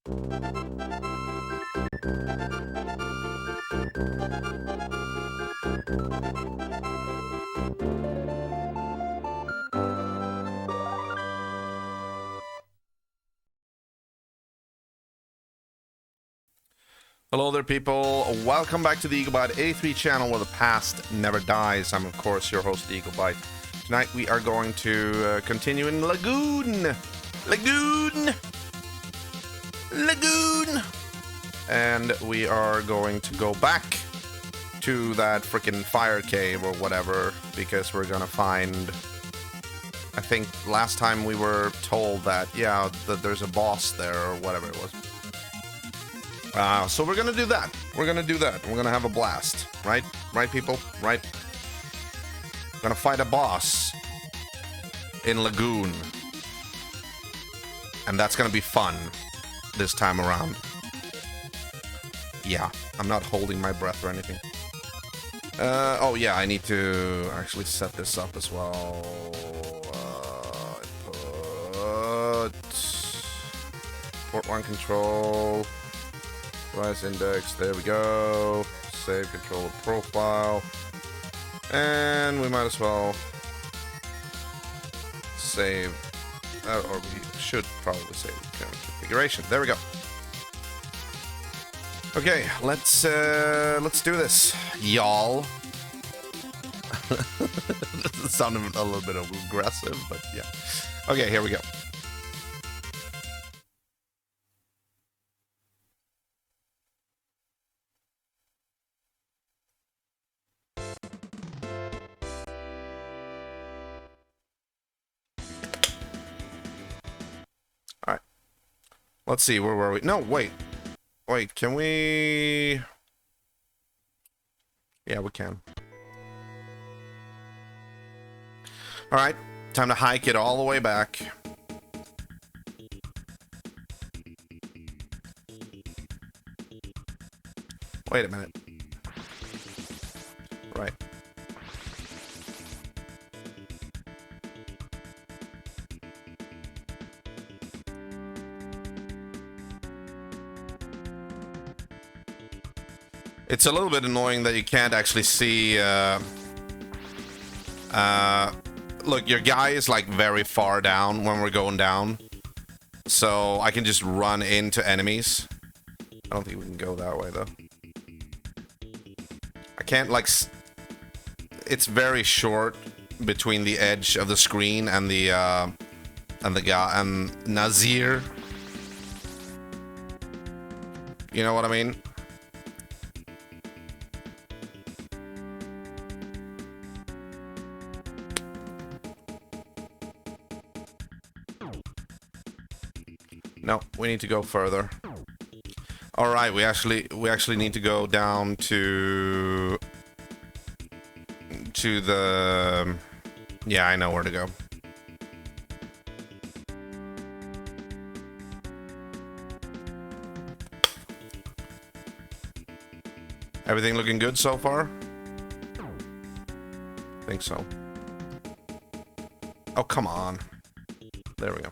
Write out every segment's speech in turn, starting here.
Hello there, people. Welcome back to the Eaglebite 83 channel where the past never dies. I'm, of course, your host, the Eaglebite. Tonight we are going to continue in Lagoon. Lagoon! Lagoon! And we are going to go back to that freaking fire cave or whatever, because we're gonna find... I think last time we were told that, yeah, that there's a boss there or whatever it was. So we're gonna do that. We're gonna do that. We're gonna have a blast, right? Right, people? Right? We're gonna fight a boss in Lagoon. And that's gonna be fun this time around. Yeah, I'm not holding my breath or anything. Oh yeah, I need to actually set this up as well. Port 1 control. Rise index, there we go. Save controller profile. And we might as well save, or we should probably save configuration. There we go. Okay, let's do this, y'all. It sounded a little bit aggressive, but yeah. Okay, here we go. Let's see, where were we? No, wait. Wait, can we... Yeah, we can. Alright, time to hike it all the way back. Wait a minute. Right. It's a little bit annoying that you can't actually see, look, your guy is like very far down when we're going down. So I can just run into enemies. I don't think we can go that way though. I can't like, it's very short between the edge of the screen and the guy, and Nazir. You know what I mean? No, we need to go further. All right, we actually need to go down to the... Yeah, I know where to go. Everything looking good so far? I think so. Oh, come on. There we go.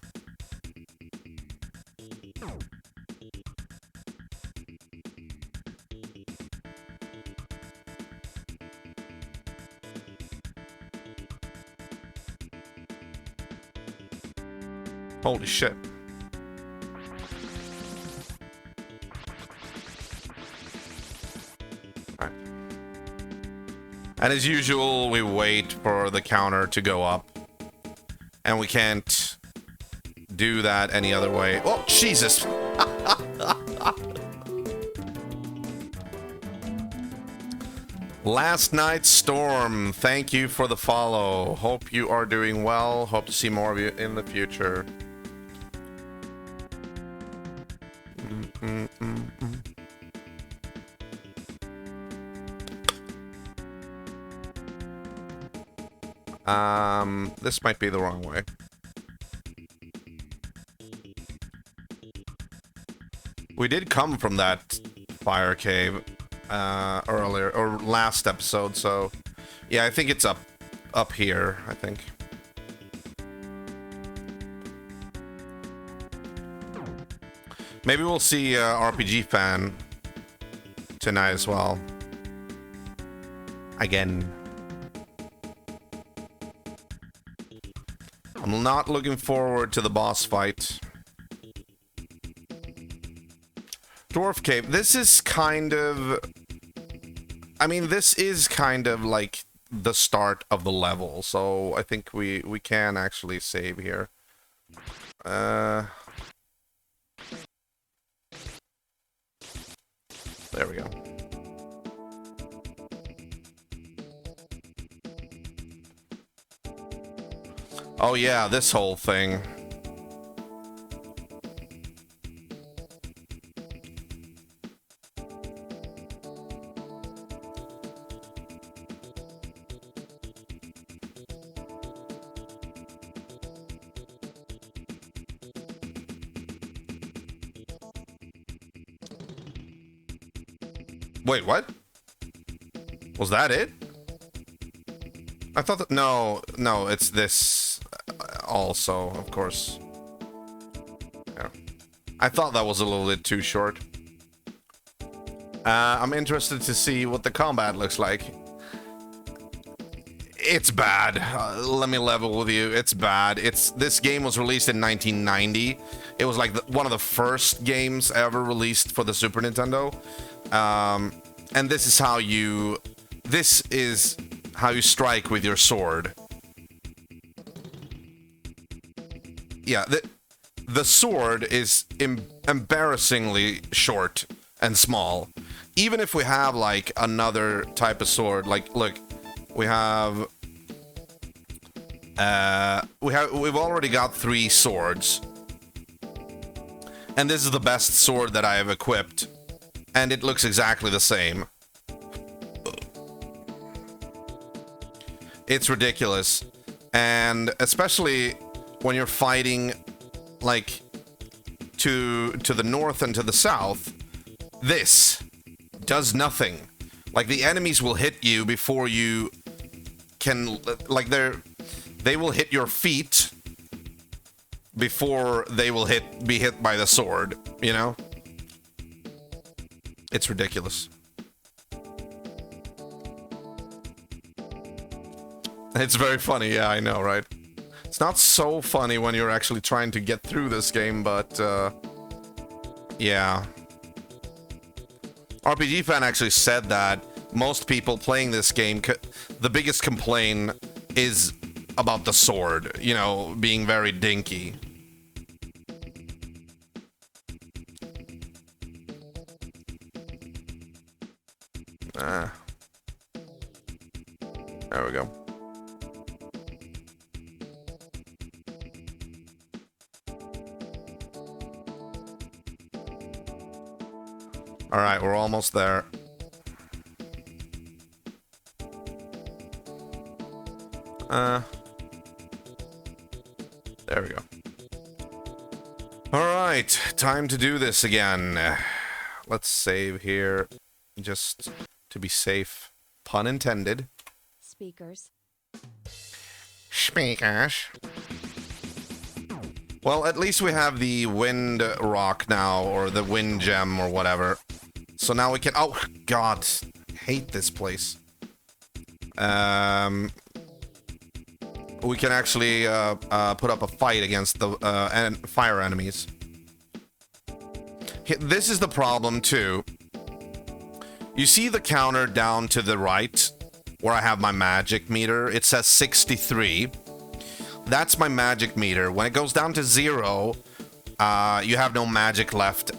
Holy shit. Alright. And as usual, we wait for the counter to go up. And we can't do that any other way. Oh, Jesus! Last Night's Storm, thank you for the follow. Hope you are doing well. Hope to see more of you in the future. This might be the wrong way. We did come from that fire cave earlier, or last episode, so yeah, I think it's up here, I think. Maybe we'll see RPG Fan tonight as well. Again. I'm not looking forward to the boss fight. Dwarf Cave. This is kind of... I mean, this is kind of like the start of the level, so I think we can actually save here. There we go. Oh yeah, this whole thing. Wait, what? Was that it? I thought that... No, it's this also, of course. Yeah. I thought that was a little bit too short. I'm interested to see what the combat looks like. It's bad. Let me level with you. It's bad. This game was released in 1990. It was like one of the first games ever released for the Super Nintendo. And this is how you strike with your sword. Yeah, the sword is embarrassingly short and small. Even if we have like another type of sword, like look, we've already got 3 swords. And this is the best sword that I have equipped. And it looks exactly the same. It's ridiculous. And especially when you're fighting, like, to the north and to the south, this does nothing. Like, the enemies will hit you before you can... Like, they will hit your feet before they will be hit by the sword, you know? It's ridiculous. It's very funny, yeah, I know, right? It's not so funny when you're actually trying to get through this game, but, yeah. RPG Fan actually said that most people playing this game, the biggest complaint is about the sword, you know, being very dinky. There we go. All right, we're almost there. There we go. All right, time to do this again. Let's save here, just to be safe. Pun intended. Speakers. Speakers. Well, at least we have the wind rock now, or the wind gem, or whatever. So now we can... Oh, God. Hate this place. We can actually put up a fight against the fire enemies. This is the problem, too. You see the counter down to the right, where I have my magic meter? It says 63. That's my magic meter. When it goes down to 0, you have no magic left.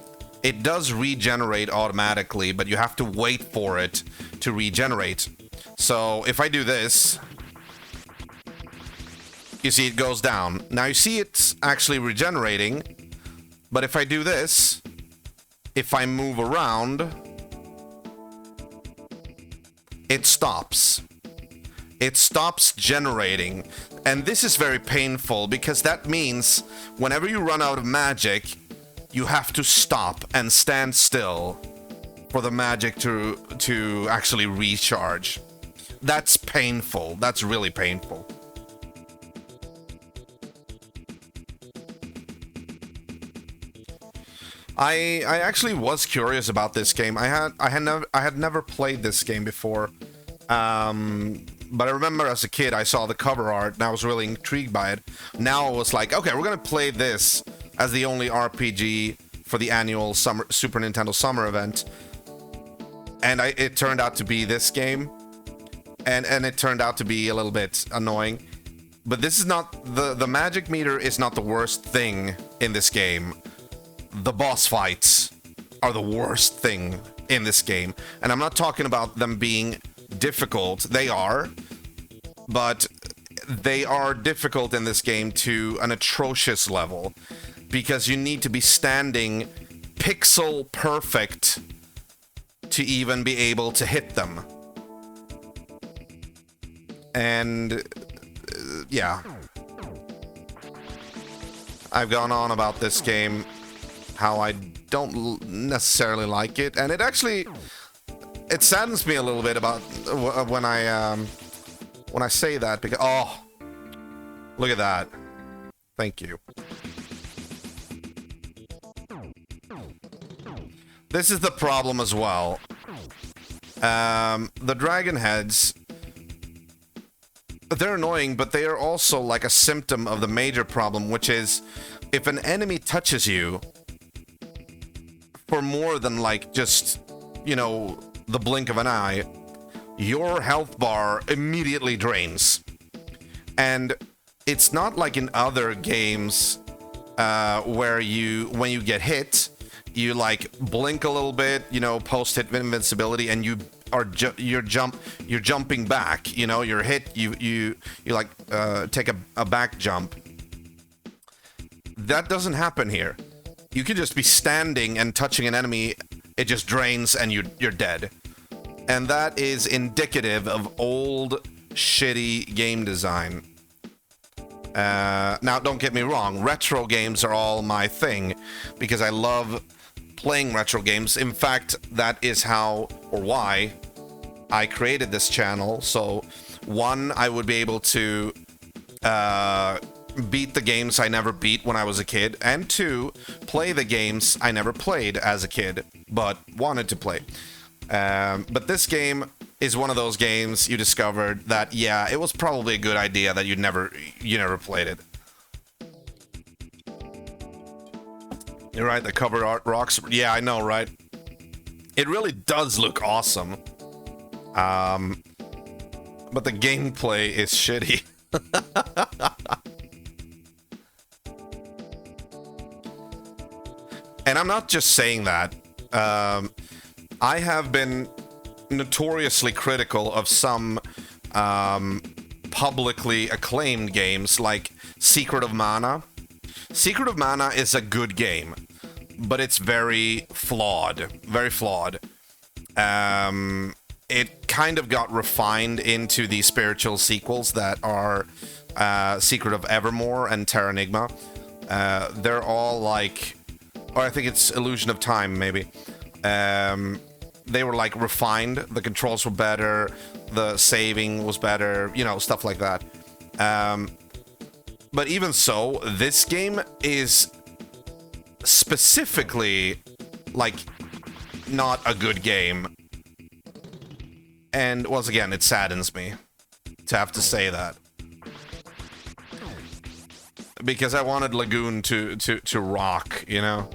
It does regenerate automatically, but you have to wait for it to regenerate. So if I do this, you see it goes down. Now you see it's actually regenerating, but if I do this, if I move around, it stops. It stops generating. And this is very painful because that means whenever you run out of magic, you have to stop and stand still for the magic to actually recharge. That's painful. That's really painful. I actually was curious about this game. I had never played this game before. But I remember as a kid I saw the cover art and I was really intrigued by it. Now I was like, okay, we're gonna play this as the only RPG for the annual Super Nintendo Summer event. And it turned out to be this game. And it turned out to be a little bit annoying. But this is not... The magic meter is not the worst thing in this game. The boss fights are the worst thing in this game. And I'm not talking about them being difficult. They are. But they are difficult in this game to an atrocious level. Because you need to be standing pixel perfect to even be able to hit them. And yeah, I've gone on about this game, how I don't necessarily like it, and it saddens me a little bit about when I say that, because oh, look at that, thank you. This is the problem as well. The dragon heads, they're annoying, but they are also like a symptom of the major problem, which is if an enemy touches you for more than like just, you know, the blink of an eye, your health bar immediately drains. And it's not like in other games where when you get hit, you like blink a little bit, you know, post-hit invincibility, and you're jumping back, you know, you're hit, you like take a back jump. That doesn't happen here. You can just be standing and touching an enemy, it just drains and you're dead. And that is indicative of old shitty game design. Now don't get me wrong, retro games are all my thing because I love playing retro games. In fact, that is how or why I created this channel. So, one, I would be able to beat the games I never beat when I was a kid, and two, play the games I never played as a kid, but wanted to play. But this game is one of those games you discovered that, yeah, it was probably a good idea that you never played it. You're right, the cover art rocks. Yeah, I know, right? It really does look awesome. But the gameplay is shitty. And I'm not just saying that. I have been notoriously critical of some publicly acclaimed games like Secret of Mana. Secret of Mana is a good game, but it's very flawed. Very flawed. It kind of got refined into the spiritual sequels that are Secret of Evermore and Terranigma. They're all like... Or I think it's Illusion of Time, maybe. They were like refined. The controls were better. The saving was better. You know, stuff like that. But even so, this game is specifically, like, not a good game. And once again, it saddens me to have to say that. Because I wanted Lagoon to rock, you know?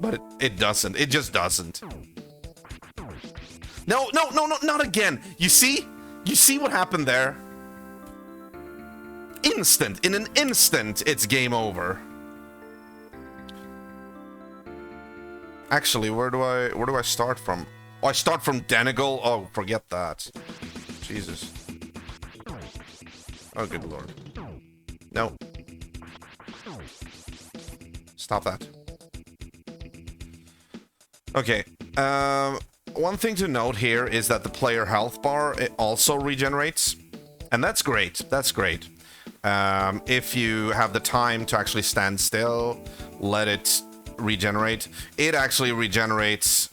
But it doesn't. It just doesn't. No, not again. You see? You see what happened there? In an instant, it's game over. Actually, where do I start from? Oh, I start from Denegal? Oh, forget that. Jesus. Oh, good lord. No. Stop that. Okay. One thing to note here is that the player health bar, it also regenerates. And that's great. That's great. If you have the time to actually stand still, let it regenerate. It actually regenerates...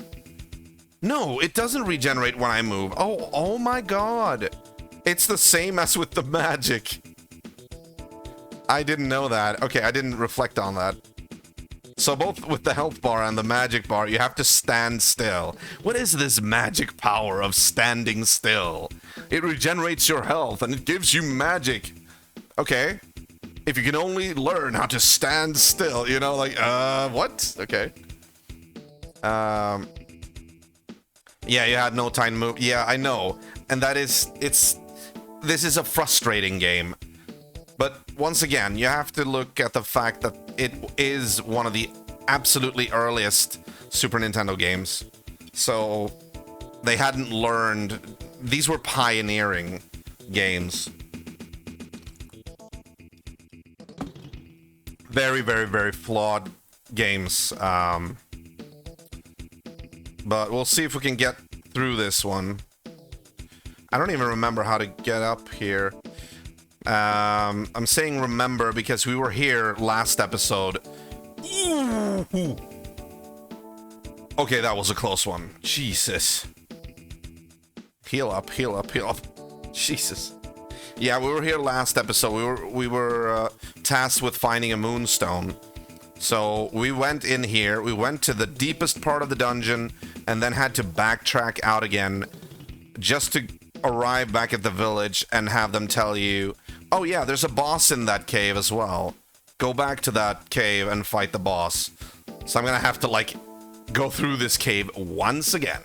No, it doesn't regenerate when I move. Oh my god. It's the same as with the magic. I didn't know that. Okay, I didn't reflect on that. So both with the health bar and the magic bar, you have to stand still. What is this magic power of standing still? It regenerates your health and it gives you magic. Okay. If you can only learn how to stand still, you know, like, what? Okay. Yeah, you had no time to move. Yeah, I know. And that is, this is a frustrating game. But once again, you have to look at the fact that it is one of the absolutely earliest Super Nintendo games. So they hadn't learned, these were pioneering games. Very, very, very flawed games. But we'll see if we can get through this one. I don't even remember how to get up here. I'm saying remember because we were here last episode. Ooh. Okay, that was a close one. Jesus. Heal up, heal up, heal up. Jesus. Yeah, we were here last episode. We were tasked with finding a moonstone. So we went in here, we went to the deepest part of the dungeon, and then had to backtrack out again just to arrive back at the village and have them tell you, oh yeah, there's a boss in that cave as well. Go back to that cave and fight the boss. So I'm gonna have to, like, go through this cave once again.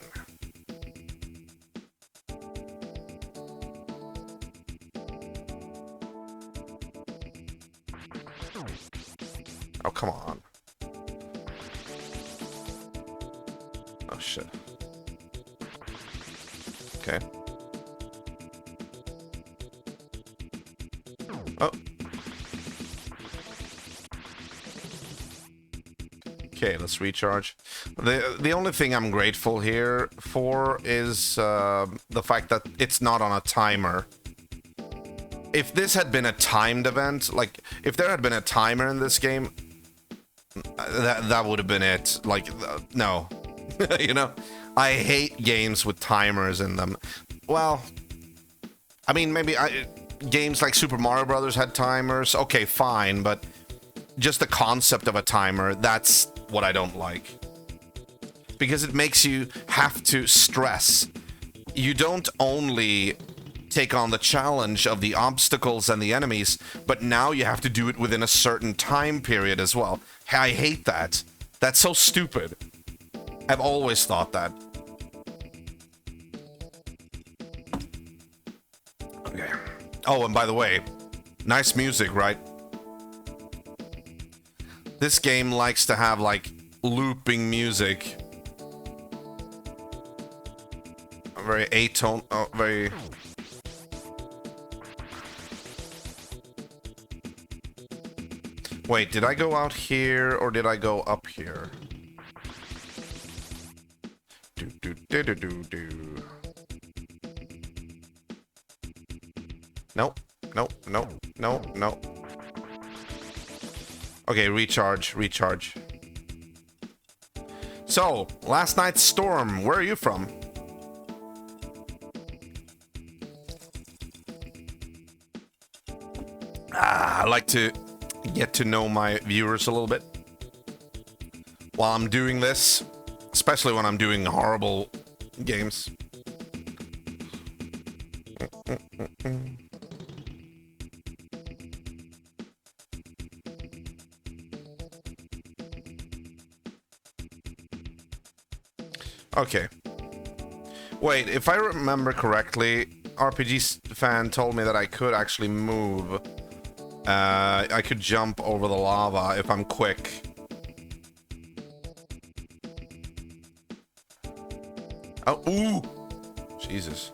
Oh, come on. Oh, shit. Okay. Oh. Okay, let's recharge. The only thing I'm grateful here for is the fact that it's not on a timer. If this had been a timed event, like, if there had been a timer in this game, that would have been it. Like, no. You know? I hate games with timers in them. Well, I mean, maybe games like Super Mario Brothers had timers. Okay, fine, but just the concept of a timer, that's what I don't like. Because it makes you have to stress. You don't only take on the challenge of the obstacles and the enemies, but now you have to do it within a certain time period as well. I hate that. That's so stupid. I've always thought that. Okay. Oh, and by the way, nice music, right? This game likes to have, like, looping music. Very atone, very... Wait, did I go out here or did I go up here? Do. Nope. No. Okay, recharge. So, last night's storm, where are you from? I like to get to know my viewers a little bit while I'm doing this, especially when I'm doing horrible games. Okay. Wait, if I remember correctly, RPG fan told me that I could actually move. I could jump over the lava if I'm quick. Oh, ooh! Jesus.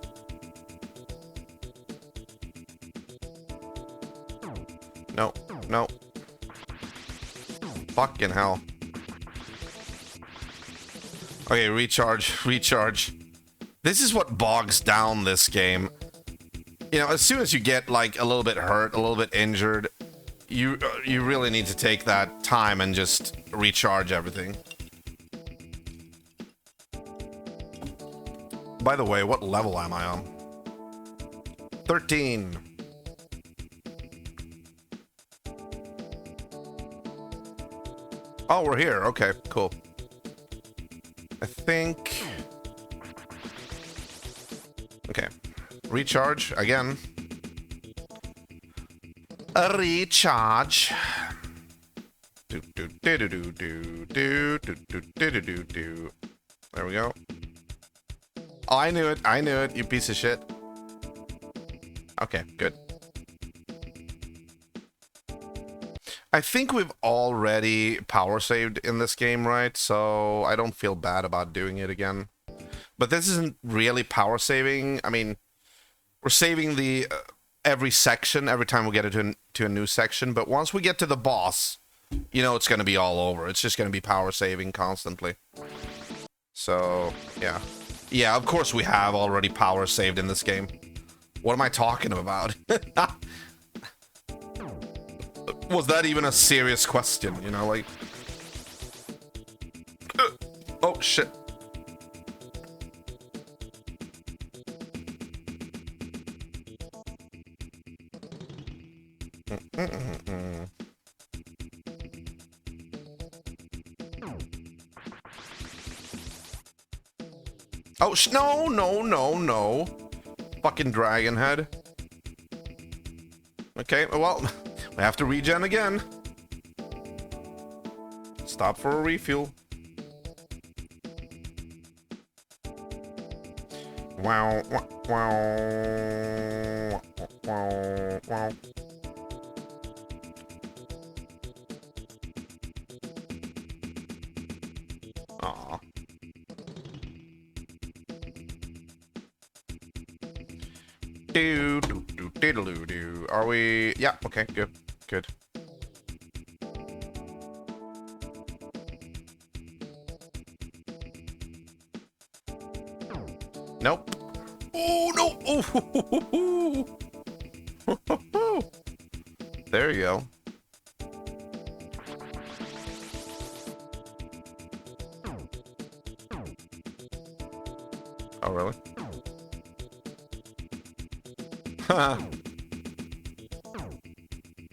No. Fucking hell. Okay, recharge. This is what bogs down this game. You know, as soon as you get, like, a little bit hurt, a little bit injured, you really need to take that time and just recharge everything. By the way, what level am I on? 13. Oh, we're here. Okay, cool. I think... Okay. Recharge again. A recharge. There we go. Oh, I knew it. I knew it, you piece of shit. Okay, good. I think we've already power saved in this game, right? So I don't feel bad about doing it again. But this isn't really power saving. I mean, we're saving the every section every time we get into a new section. But once we get to the boss, you know it's going to be all over. It's just going to be power saving constantly. So, yeah. Yeah, of course we have already power saved in this game. What am I talking about? Was that even a serious question, you know, like... Oh, shit. Oh, no, no, no, no. Fucking dragon head. Okay, well... We have to regen again. Stop for a refuel. Wow, wow, wow, wow, wow. Aw. Do. Are we? Yeah. Okay. Good. Good. Nope. Oh no! Oh. There you go. Oh really?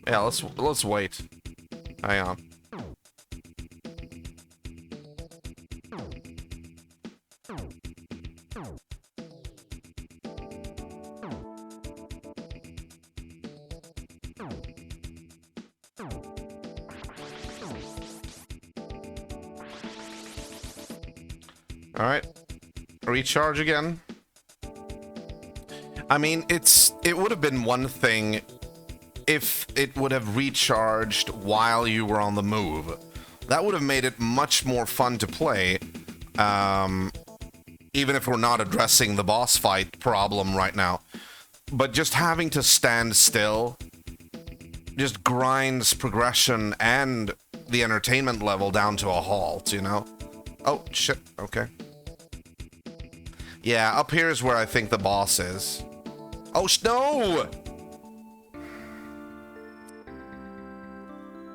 Yeah, let's wait. Hang on. All right. Recharge again. I mean, it would have been one thing if it would have recharged while you were on the move. That would have made it much more fun to play, even if we're not addressing the boss fight problem right now. But just having to stand still just grinds progression and the entertainment level down to a halt, you know? Oh, shit, okay. Yeah, up here is where I think the boss is. Oh, no!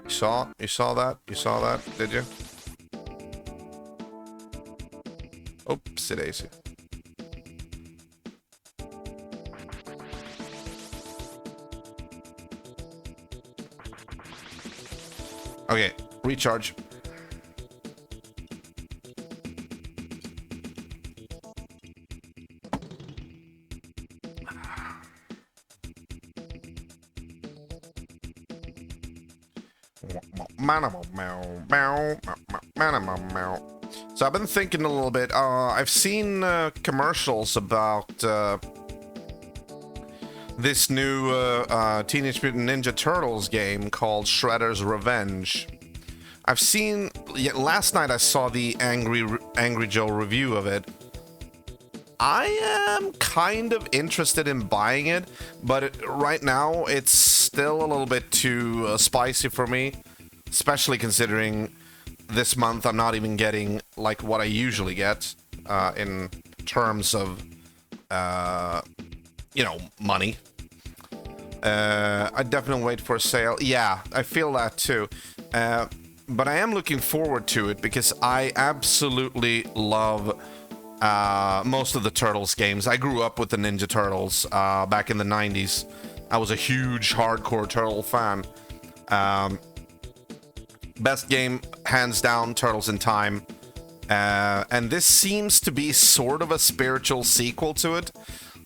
You saw that? You saw that, did you? Oopsie daisy. Okay, recharge. So I've been thinking a little bit. I've seen commercials about this new Teenage Mutant Ninja Turtles game called Shredder's Revenge. I've seen... last night I saw the Angry Joe review of it. I am kind of interested in buying it, but right now it's still a little bit too spicy for me, especially considering this month I'm not even getting like what I usually get in terms of you know, money. I definitely wait for a sale. Yeah, I feel that too. But I am looking forward to it because I absolutely love most of the Turtles games. I grew up with the Ninja Turtles back in the 90s. I was a huge hardcore Turtle fan. Best game, hands down, Turtles in Time. And this seems to be sort of a spiritual sequel to it.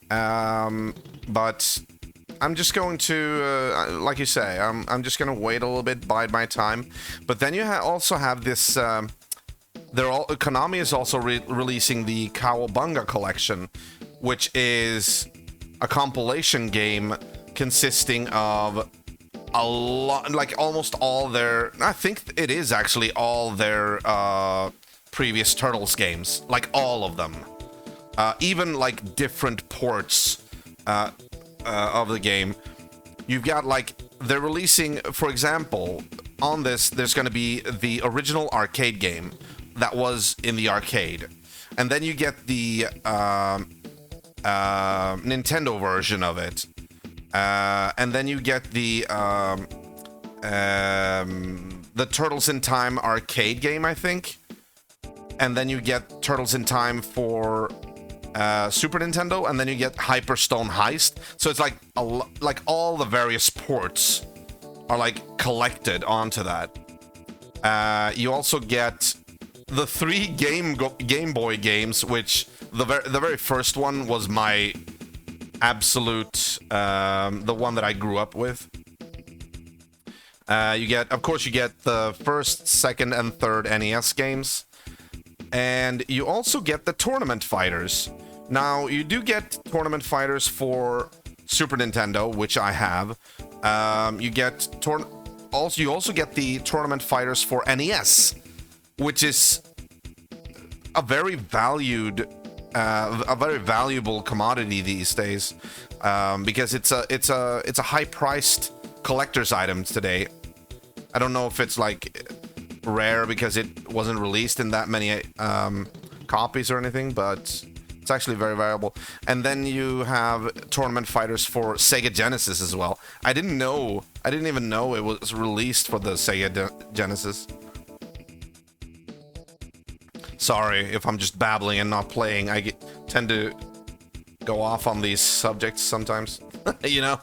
But I'm just going to, like you say, I'm just going to wait a little bit, bide my time. But then you also have this... Konami is also releasing the Cowabunga collection, which is a compilation game consisting of a lot, like almost all their... I think it is actually all their previous Turtles games, like all of them. Even like different ports of the game. You've got like, they're releasing, for example, on this, there's going to be the original arcade game that was in the arcade. And then you get the Nintendo version of it. And then you get the Turtles in Time arcade game, I think. And then you get Turtles in Time for Super Nintendo, and then you get Hyperstone Heist. So it's like all the various ports are like collected onto that. You also get the 3 Game Boy games, which the very first one was my absolute the one that I grew up with. You get the first, second, and third NES games. And you also get the Tournament Fighters. Now, you do get Tournament Fighters for Super Nintendo, which I have. You also get the Tournament Fighters for NES, which is a very valuable commodity these days, because it's a high-priced collector's item today. I don't know if it's like rare because it wasn't released in that many copies or anything, but it's actually very valuable. And then you have Tournament Fighters for Sega Genesis as well. I didn't even know it was released for the Sega Genesis. Sorry if I'm just babbling and not playing. I tend to go off on these subjects sometimes, you know?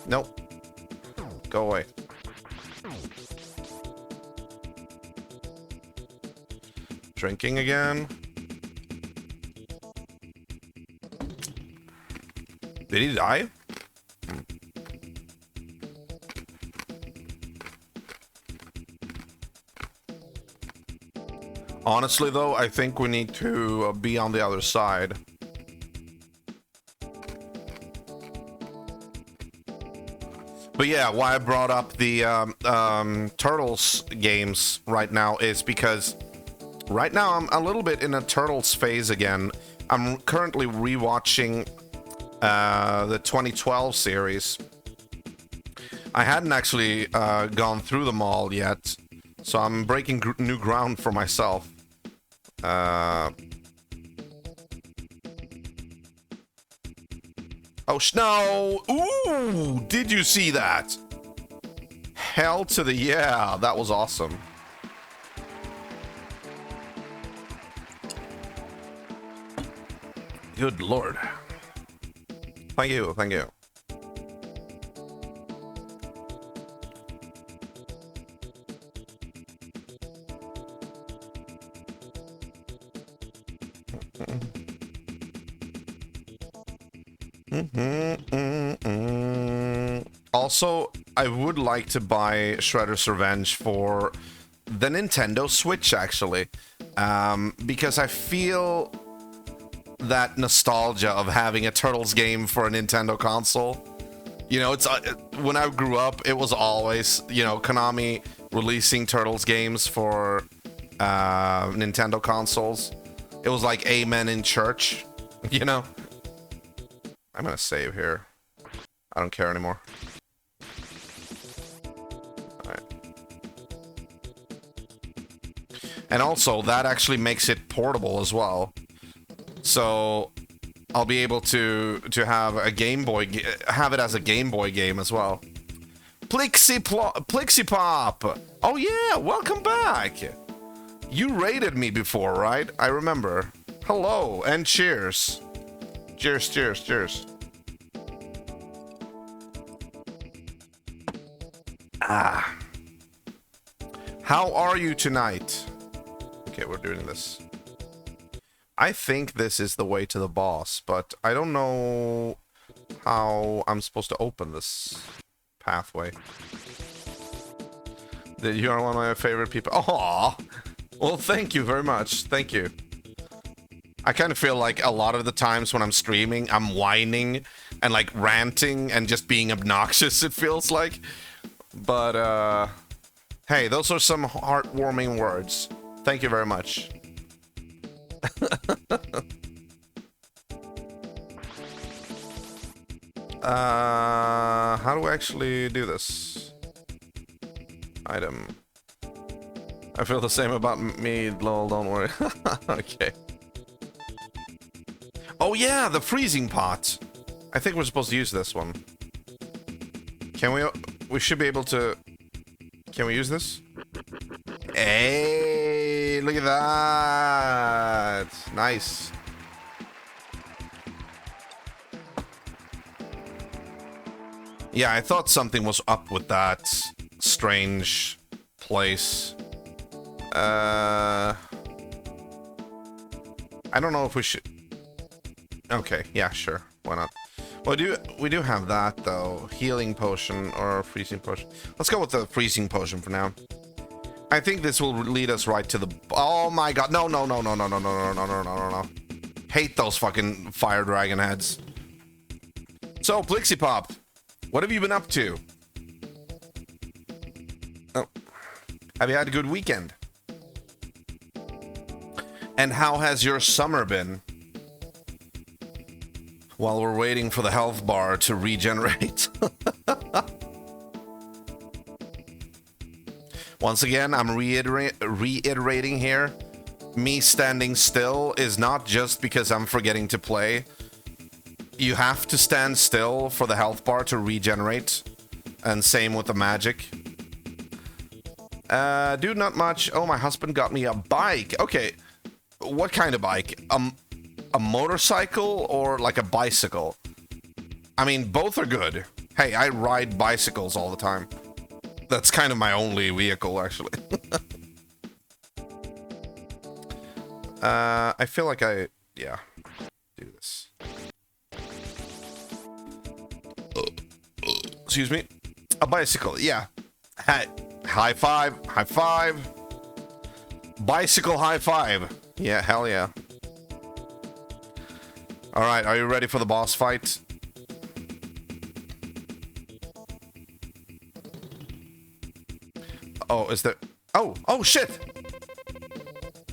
Nope. Go away. Drinking again. Did he die? Honestly, though, I think we need to be on the other side. But yeah, why I brought up the Turtles games right now is because right now I'm a little bit in a Turtles phase again. I'm currently rewatching the 2012 series. I hadn't actually gone through them all yet, so I'm breaking new ground for myself. Oh, no! Ooh! Did you see that? Hell to the yeah! That was awesome. Good lord. Thank you, thank you. Also, I would like to buy Shredder's Revenge for the Nintendo Switch, actually, because I feel that nostalgia of having a Turtles game for a Nintendo console. You know, it's when I grew up, it was always, you know, Konami releasing Turtles games for Nintendo consoles. It was like Amen in church, you know? I'm gonna save here. I don't care anymore. Alright. And also, that actually makes it portable as well. So, I'll be able to have a Game Boy, have it as a Game Boy game as well. Plixie Pop! Oh yeah, welcome back! You raided me before, right? I remember. Hello, and cheers. Cheers, cheers, cheers. How are you tonight? Okay, we're doing this. I think this is the way to the boss, but I don't know how I'm supposed to open this pathway. That you are one of my favorite people. Aww. Well, thank you very much. Thank you. I kind of feel like a lot of the times when I'm streaming, I'm whining and like ranting and just being obnoxious, it feels like. But, hey, those are some heartwarming words. Thank you very much. How do I actually do this? Item. I feel the same about me, lol, don't worry. Okay. Oh yeah, the freezing pot. I think we're supposed to use this one. Can we? We should be able to... Can we use this? Hey, look at that. Nice. Yeah, I thought something was up with that strange place. I don't know if we should... Okay, yeah, sure. Why not? Well, we do have that, though. Healing potion or freezing potion. Let's go with the freezing potion for now. I think this will lead us right to the... Oh my god. No, no, no, no, no, no, no, no, no, no, no, no. Hate those fucking fire dragon heads. So, Plixipop, what have you been up to? Oh. Have you had a good weekend? And how has your summer been? While we're waiting for the health bar to regenerate. Once again, I'm reiterating here. Me standing still is not just because I'm forgetting to play. You have to stand still for the health bar to regenerate. And same with the magic. Dude, not much. Oh, my husband got me a bike. Okay. What kind of bike? A motorcycle or like a bicycle? I mean, both are good. Hey, I ride bicycles all the time. That's kind of my only vehicle, actually. I feel like yeah, do this. Excuse me. A bicycle, yeah. High five, high five. Bicycle high five. Yeah, hell yeah. Alright, are you ready for the boss fight? Oh, is there... Oh, shit!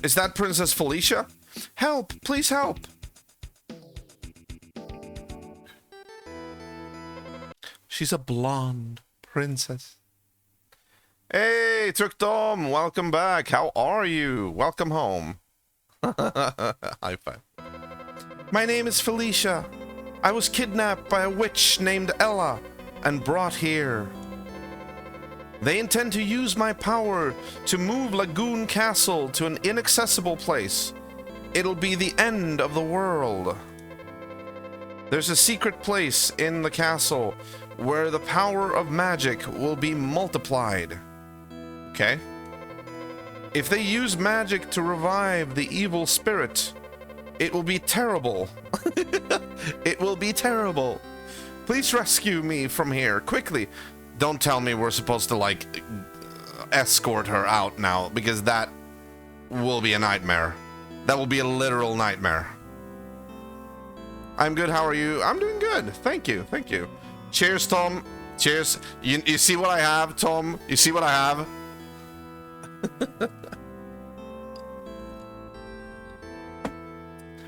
Is that Princess Felicia? Help! Please help! She's a blonde princess. Hey, Turkdom! Welcome back! How are you? Welcome home. High five. My name is Felicia. I was kidnapped by a witch named Ella and brought here. They intend to use my power to move Lagoon Castle to an inaccessible place. It'll be the end of the world. There's a secret place in the castle where the power of magic will be multiplied. Okay. If they use magic to revive the evil spirit, it will be terrible. It will be terrible. Please rescue me from here, quickly. Don't tell me we're supposed to, like, escort her out now, because that will be a nightmare. That will be a literal nightmare. I'm good, how are you? I'm doing good, thank you, thank you. Cheers, Tom. Cheers. You see what I have, Tom? You see what I have?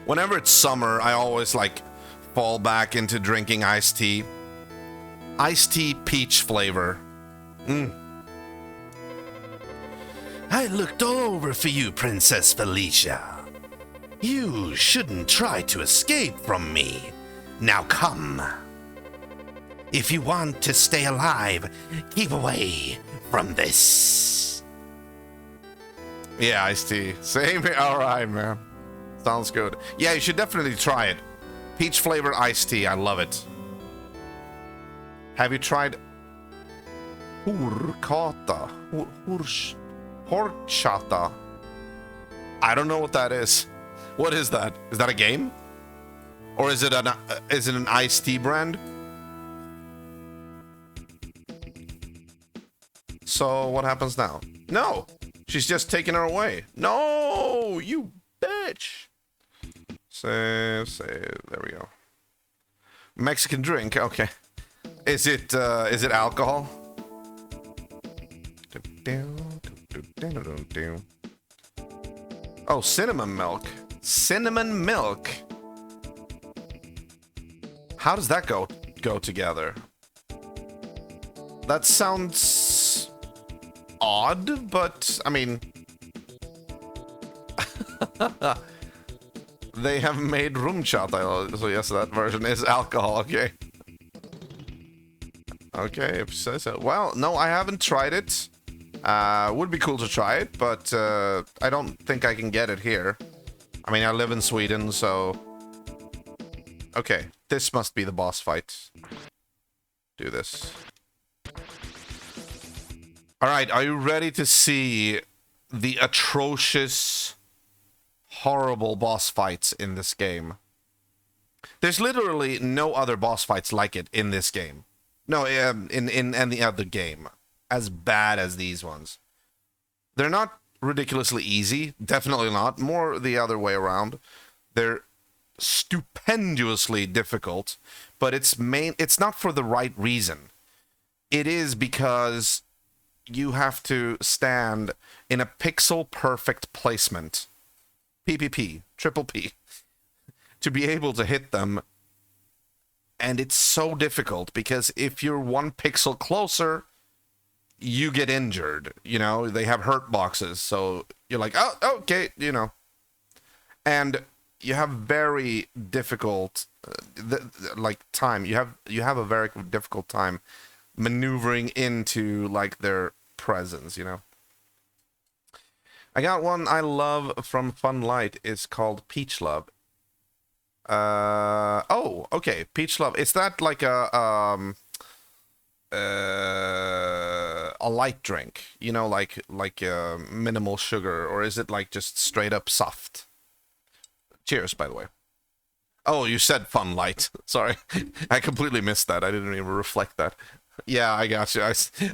Whenever it's summer, I always, like, fall back into drinking iced tea. Iced tea peach flavor. I looked all over for you, Princess Felicia. You shouldn't try to escape from me. Now come. If you want to stay alive, keep away from this. Yeah, iced tea. Same here. All right, man. Sounds good. Yeah, you should definitely try it. Peach flavored iced tea. I love it. Have you tried... Horkata. Horchata. I don't know what that is. What is that? Is that a game? Or is it an iced tea brand? So what happens now? No! She's just taking her away. No! You bitch! Save, there we go. Mexican drink, okay. Is it alcohol? Oh, cinnamon milk. Cinnamon milk. How does that go together? That sounds odd, but I mean, they have made rum chata, so yes, that version is alcohol. Okay. Okay, if so, so. Well, no, I haven't tried it. Would be cool to try it, but I don't think I can get it here. I mean, I live in Sweden, so... Okay, this must be the boss fight. Do this. Alright, are you ready to see the atrocious, horrible boss fights in this game? There's literally no other boss fights like it in this game. No, in any other game. As bad as these ones. They're not ridiculously easy. Definitely not. More the other way around. They're stupendously difficult, but it's not for the right reason. It is because you have to stand in a pixel perfect placement. PPP, triple P, to be able to hit them. And it's so difficult because if you're one pixel closer, you get injured. You know, they have hurt boxes, so you're like, oh, okay, you know. And you have very difficult, time. You have a very difficult time maneuvering into like their presence. You know. I got one I love from Fun Light. It's called Peach Love. Oh, okay, Peach Love. Is that like a light drink? You know, like minimal sugar, or is it like just straight up soft? Cheers, by the way. Oh, you said Fun Light. Sorry, I completely missed that. I didn't even reflect that. Yeah, I got you.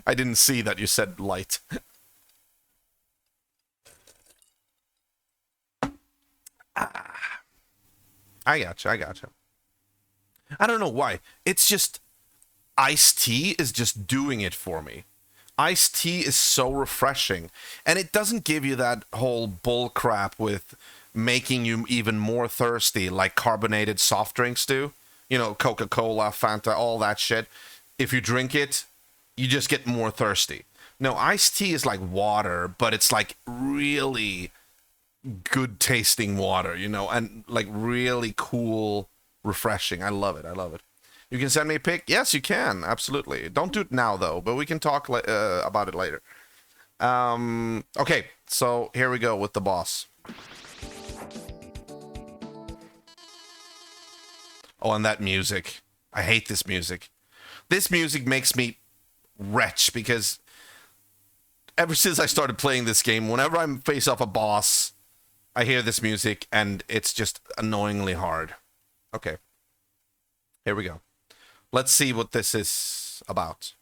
I didn't see that you said light. I gotcha. I don't know why. It's just iced tea is just doing it for me. Iced tea is so refreshing, and it doesn't give you that whole bull crap with making you even more thirsty like carbonated soft drinks do. You know, Coca-Cola, Fanta, all that shit. If you drink it, you just get more thirsty. No, iced tea is like water, but it's like really good tasting water, you know, and like really cool, refreshing. I love it. You can send me a pic. Yes, you can. Absolutely. Don't do it now though, but we can talk about it later. Okay, so here we go with the boss. Oh, and that music. I hate this music. This music makes me retch because ever since I started playing this game, whenever I face off a boss, I hear this music, and it's just annoyingly hard. Okay. Here we go. Let's see what this is about.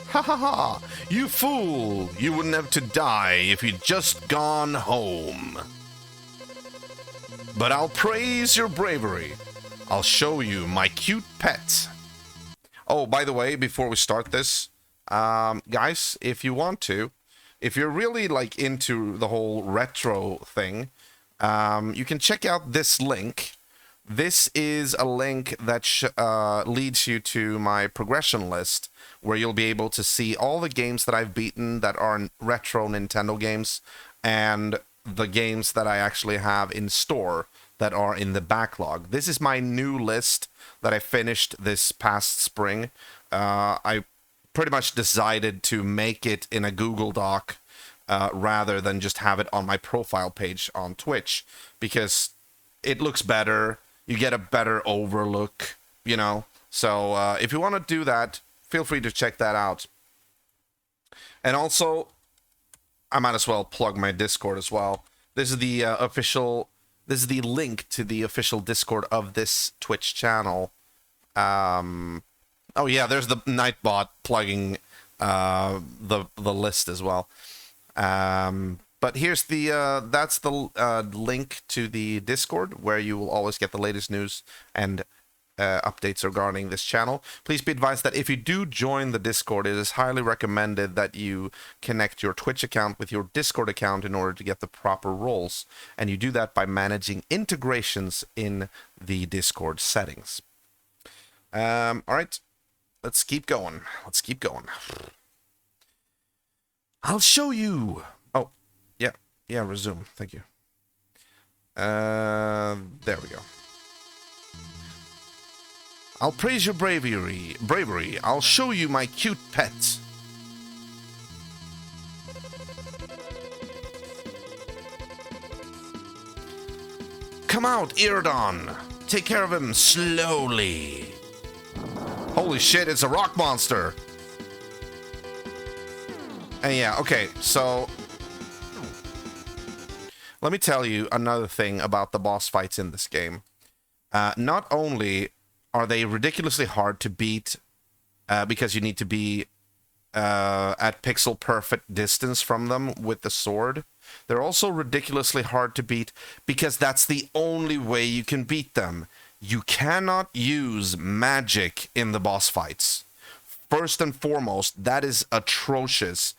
Ha ha ha! You fool! You wouldn't have to die if you'd just gone home. But I'll praise your bravery. I'll show you my cute pet. Oh, by the way, before we start this, guys, if you want to, if you're really like into the whole retro thing, you can check out this link. This is a link that leads you to my progression list, where you'll be able to see all the games that I've beaten that are retro Nintendo games, and the games that I actually have in store that are in the backlog. This is my new list that I finished this past spring. I pretty much decided to make it in a Google Doc rather than just have it on my profile page on Twitch, because it looks better. You get a better overlook, you know, So if you want to do that, feel free to check that out. And also, I might as well plug my Discord as well. This is the this is the link to the official Discord of this Twitch channel. Oh yeah, there's the Nightbot plugging the list as well. But here's the that's the link to the Discord, where you will always get the latest news and updates regarding this channel. Please be advised that if you do join the Discord, it is highly recommended that you connect your Twitch account with your Discord account in order to get the proper roles. And you do that by managing integrations in the Discord settings. All right, let's keep going. Let's keep going. I'll show you. Oh, yeah. Yeah, resume. Thank you. There we go. I'll praise your bravery. I'll show you my cute pet. Come out, Iridon. Take care of him slowly. Holy shit, it's a rock monster. And yeah, okay, so let me tell you another thing about the boss fights in this game. Not only are they ridiculously hard to beat because you need to be at pixel perfect distance from them with the sword, they're also ridiculously hard to beat because that's the only way you can beat them. You cannot use magic in the boss fights. First and foremost, that is atrocious.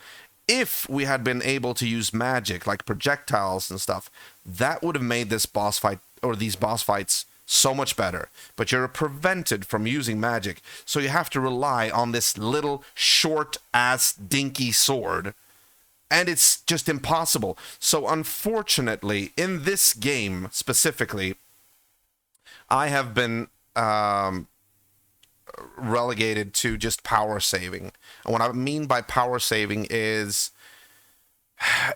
If we had been able to use magic, like projectiles and stuff, that would have made this boss fight, or these boss fights, so much better. But you're prevented from using magic, so you have to rely on this little short-ass dinky sword. And it's just impossible. So unfortunately, in this game specifically, I have been relegated to just power saving. And what I mean by power saving is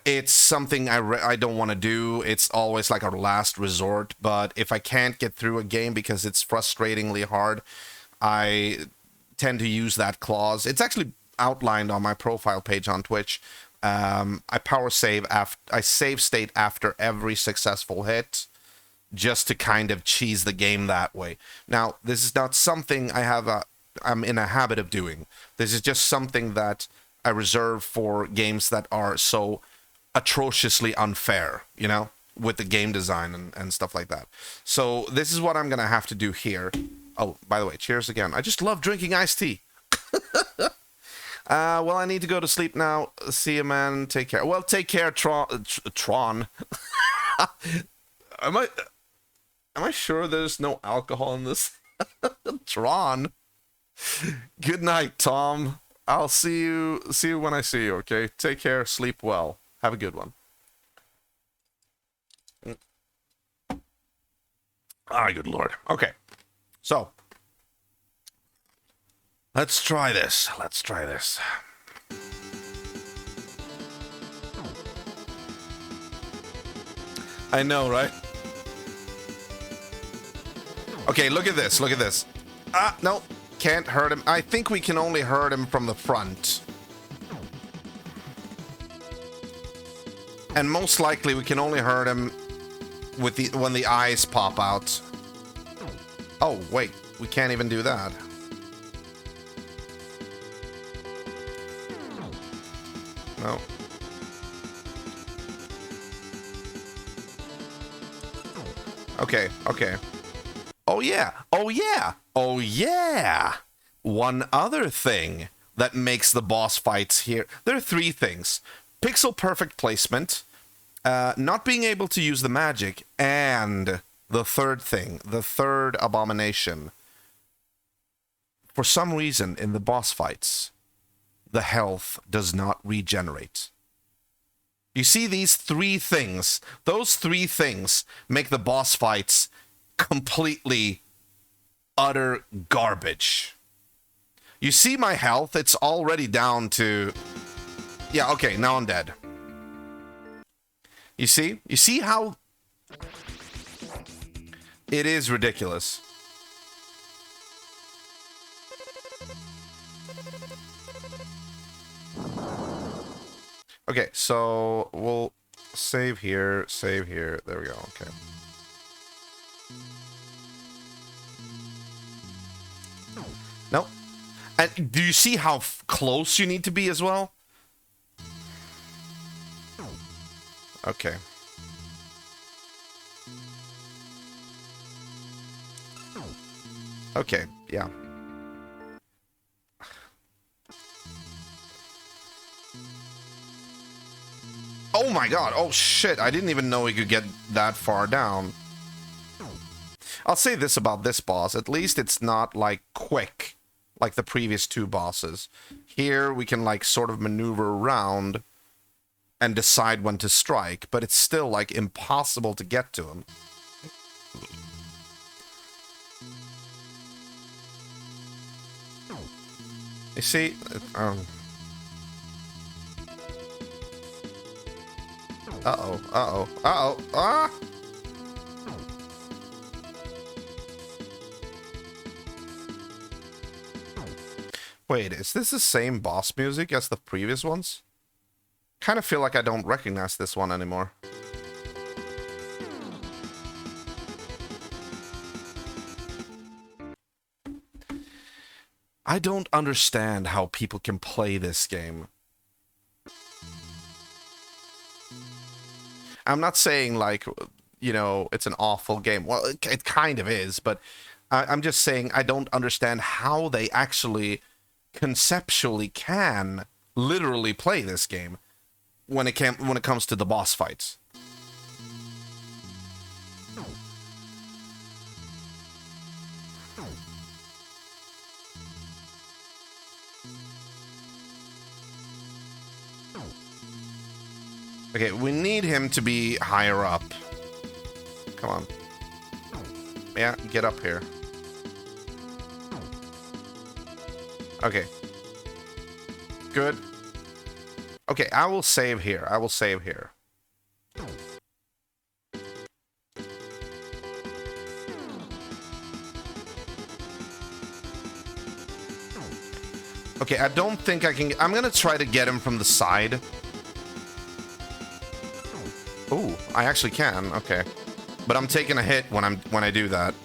it's something I don't want to do. It's always like a last resort. But if I can't get through a game because it's frustratingly hard, I tend to use that clause. It's actually outlined on my profile page on Twitch. I power save after I save state after every successful hit, just to kind of cheese the game that way. Now, this is not something I'm in a habit of doing. This is just something that I reserve for games that are so atrociously unfair, you know, with the game design and stuff like that. So this is what I'm going to have to do here. Oh, by the way, cheers again. I just love drinking iced tea. Well, I need to go to sleep now. See you, man. Take care. Well, take care, Tron. Am I sure there's no alcohol in this? Tron. Good night, Tom. I'll see you when I see you, okay? Take care, sleep well. Have a good one. Ah, good lord. Okay. So, let's try this. Let's try this. I know, right? Okay, look at this. Look at this. Ah, no. Can't hurt him. I think we can only hurt him from the front. And most likely we can only hurt him with when the eyes pop out. Oh, wait. We can't even do that. No. Okay, okay. Oh yeah, oh yeah, oh yeah! One other thing that makes the boss fights here... There are three things. Pixel perfect placement, not being able to use the magic, and the third thing, the third abomination. For some reason, in the boss fights, the health does not regenerate. You see these three things? Those three things make the boss fights completely utter garbage. You see my health? It's already down to... Yeah, okay, now I'm dead. You see? You see how... It is ridiculous. Okay, so we'll save here, save here. There we go. Okay. Nope. And do you see how close you need to be as well? Okay. Okay, yeah. Oh my god, oh shit, I didn't even know he could get that far down. I'll say this about this boss, at least it's not, like, quick, like the previous two bosses. Here, we can, like, sort of maneuver around and decide when to strike, but it's still, like, impossible to get to him. You see, uh-oh, uh-oh, uh-oh, ah! Wait, is this the same boss music as the previous ones? Kind of feel like I don't recognize this one anymore. I don't understand how people can play this game. I'm not saying, like, you know, it's an awful game. Well, it kind of is, but I'm just saying I don't understand how they actually conceptually can literally play this game when it comes to the boss fights. Okay, we need him to be higher up. Come on. Yeah, get up here. Okay. Good. Okay, I will save here. I will save here. Okay, I don't think I can... I'm gonna try to get him from the side. Ooh, I actually can. Okay. But I'm taking a hit when I do that.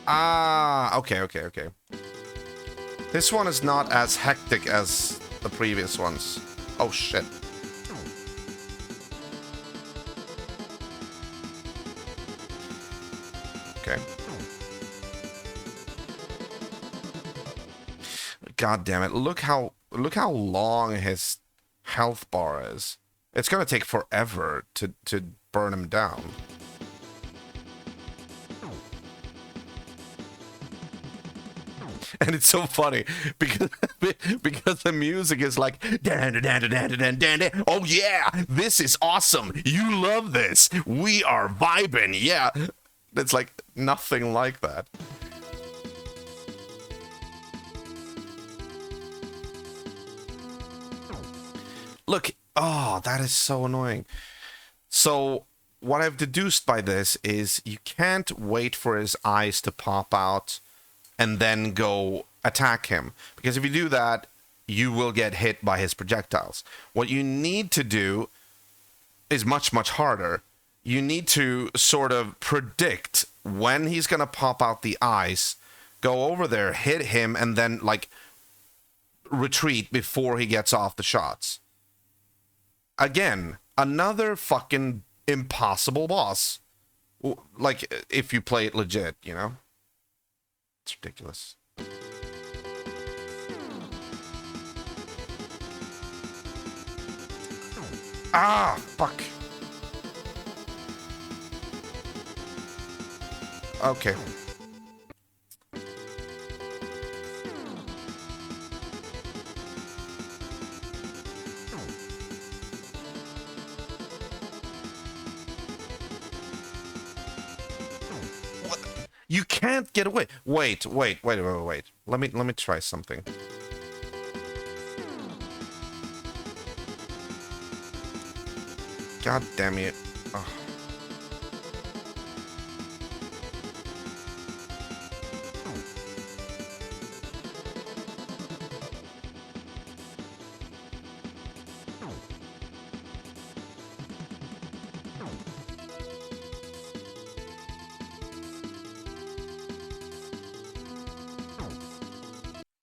Ah, okay. This one is not as hectic as the previous ones. Oh, shit. Okay. God damn it. Look how long his health bar is. It's gonna take forever to burn him down. And it's so funny because the music is like oh yeah, this is awesome. You love this. We are vibing. Yeah. It's like nothing like that. Look, oh, that is so annoying. So what I've deduced by this is you can't wait for his eyes to pop out and then go attack him. Because if you do that, you will get hit by his projectiles. What you need to do is much, much harder. You need to sort of predict when he's going to pop out the eyes, go over there, hit him, and then, like, retreat before he gets off the shots. Again, another fucking impossible boss. Like, if you play it legit, you know? It's ridiculous. Ah, fuck. Okay. You can't get away. Wait. Let me try something. God damn it. Oh.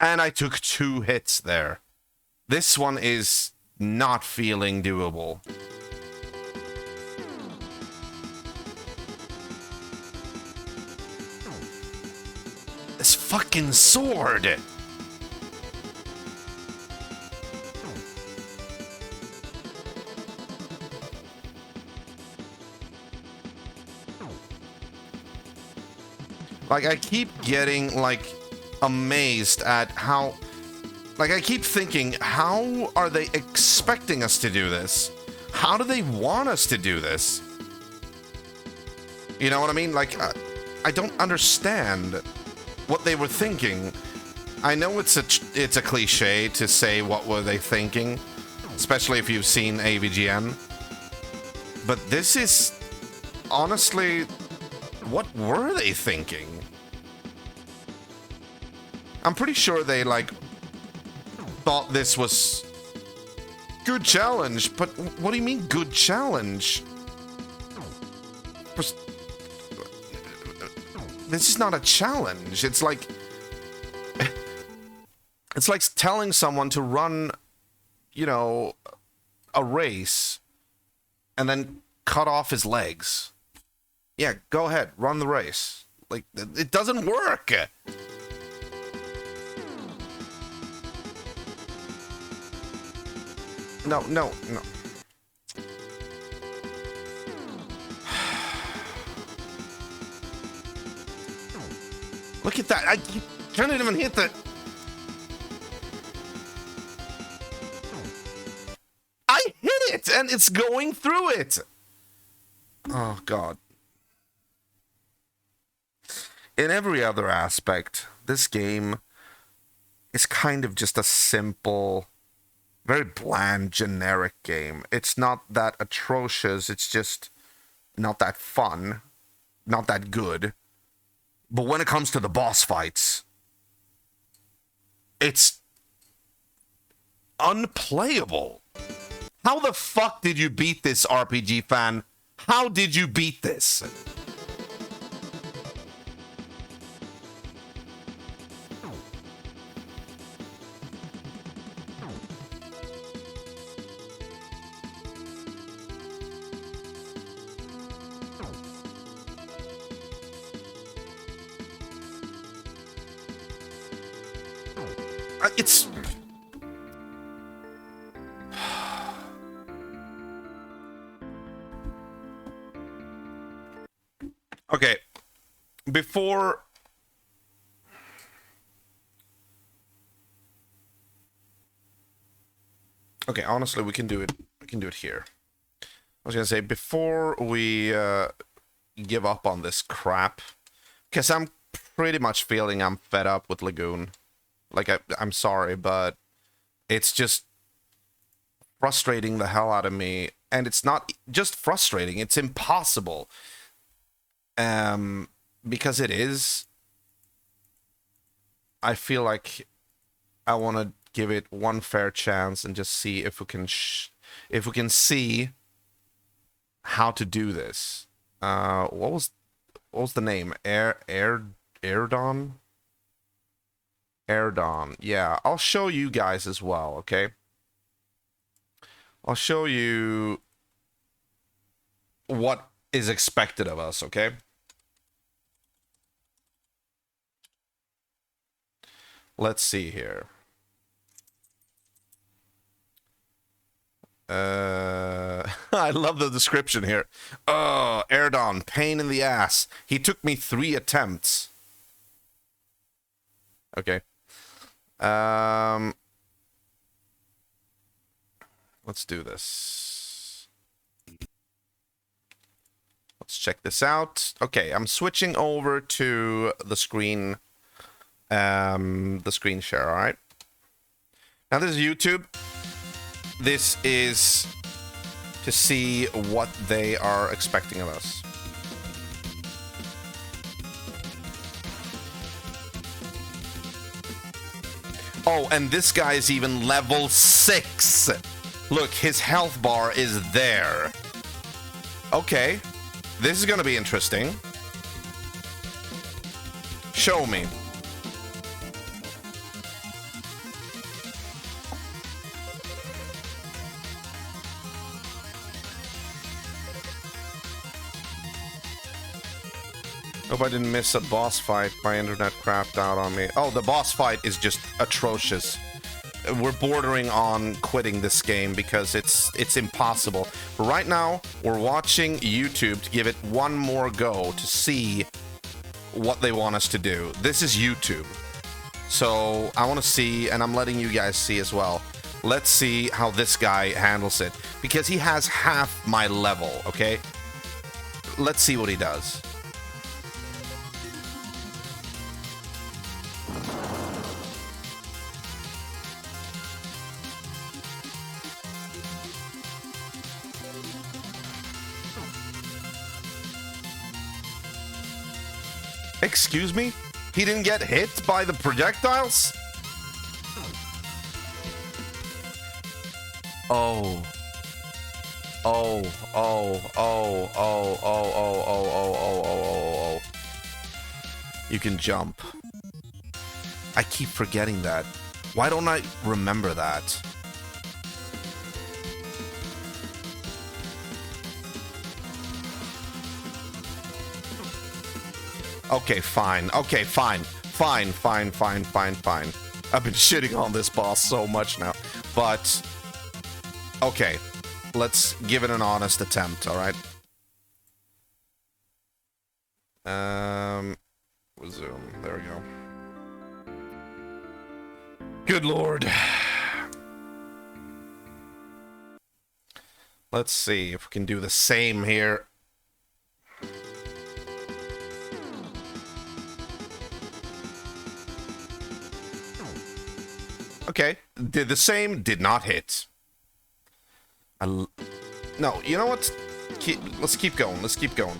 And I took 2 hits there. This one is not feeling doable. This fucking sword! Like, I keep getting, like, amazed at how... Like, I keep thinking, how are they expecting us to do this? How do they want us to do this? You know what I mean? Like, I don't understand what they were thinking. I know it's a cliche to say what were they thinking, especially if you've seen AVGN. But this is... Honestly, what were they thinking? I'm pretty sure they, like, thought this was good challenge, but what do you mean good challenge? This is not a challenge. It's like telling someone to run, you know, a race and then cut off his legs. Yeah, go ahead, run the race. Like, it doesn't work. No. Look at that. I can't even hit the... I hit it, and it's going through it. Oh, God. In every other aspect, this game is kind of just a simple... very bland, generic game. It's not that atrocious. It's just not that fun. Not that good. But when it comes to the boss fights, it's unplayable. How the fuck did you beat this, RPG fan? How did you beat this? It's... Okay. Before... Okay, honestly, we can do it. We can do it here. I was gonna say, before we give up on this crap, because I'm pretty much feeling I'm fed up with Lagoon. Like, I'm sorry, but it's just frustrating the hell out of me. And it's not just frustrating, it's impossible. Because it is. I feel like I want to give it one fair chance and just see if we can see how to do this. What was the name? Erdon? Erdon. Yeah, I'll show you guys as well, okay? I'll show you what is expected of us, okay? Let's see here. I love the description here. Oh, Erdon, pain in the ass. He took me 3 attempts. Okay. Let's do this. Let's check this out. Okay, I'm switching over to the screen share, all right? Now this is YouTube. This is to see what they are expecting of us. Oh, and this guy is even level 6. Look, his health bar is there. Okay, this is gonna be interesting. Show me. Hope I didn't miss a boss fight. My internet crapped out on me. Oh, the boss fight is just atrocious. We're bordering on quitting this game because it's impossible. But right now, we're watching YouTube to give it one more go to see what they want us to do. This is YouTube. So I want to see, and I'm letting you guys see as well. Let's see how this guy handles it. Because he has half my level, okay? Let's see what he does. Excuse me? He didn't get hit by the projectiles? Oh. Oh, oh, oh, oh, oh, oh, oh, oh, oh, oh, oh. You can jump. I keep forgetting that. Why don't I remember that? Okay, fine. Okay, fine. Fine, fine, fine, fine, fine. I've been shitting on this boss so much now. But, okay. Let's give it an honest attempt, alright? Resume. There we go. Good lord. Let's see if we can do the same here. Okay, did the same, did not hit. No, you know what? Let's keep going, let's keep going.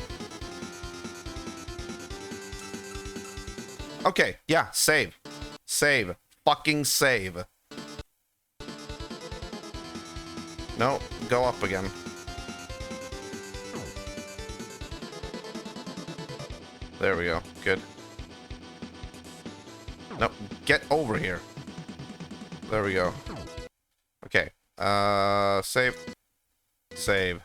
Okay, yeah, save. Save. Fucking save. No, go up again. There we go, good. No, get over here. There we go. Okay. Save. Save.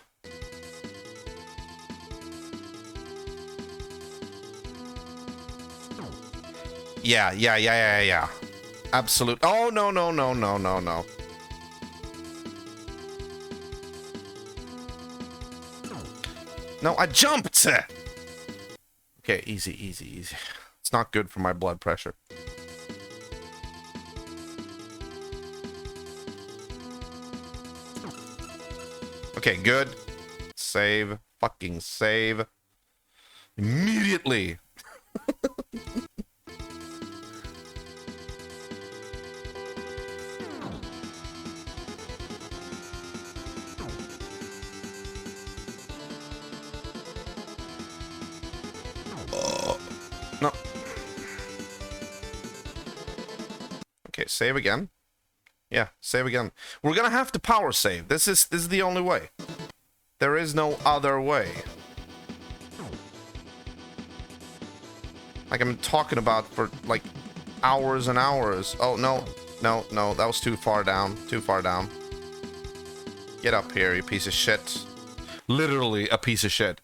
Yeah. Absolute. Oh, no. No, I jumped! Okay, easy. It's not good for my blood pressure. Okay, good. Save. Fucking save. Immediately. No. Okay, save again. Yeah, save again. We're gonna have to power save. This is the only way. There is no other way. Like I'm talking about for like hours and hours. Oh no, that was too far down. Too far down. Get up here, you piece of shit. Literally a piece of shit.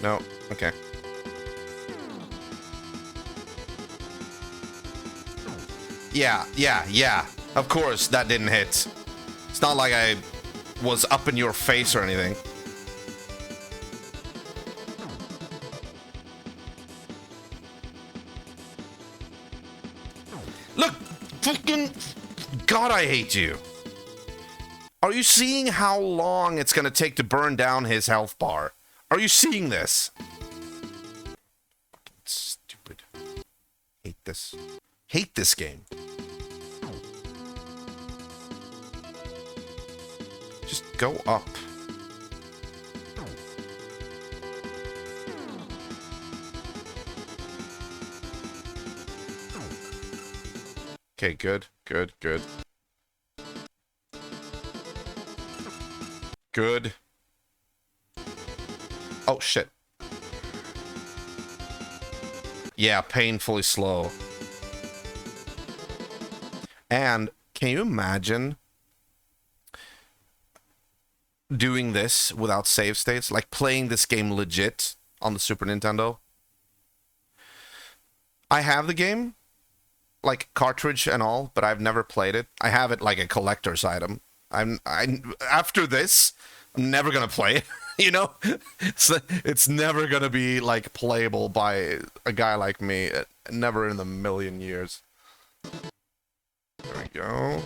No, okay. Yeah. Of course, that didn't hit. It's not like I was up in your face or anything. Look! Fucking... God, I hate you. Are you seeing how long it's gonna take to burn down his health bar? Are you seeing this? Fucking stupid. Hate this. Hate this game. Just go up. Okay, good. Good. Oh, shit. Yeah, painfully slow. And can you imagine doing this without save states, like playing this game legit on the Super Nintendo. I have the game, like cartridge and all, but I've never played it. I have it like a collector's item. After this, I'm never gonna play it. You know, it's never gonna be like playable by a guy like me. Never in a million years. There we go.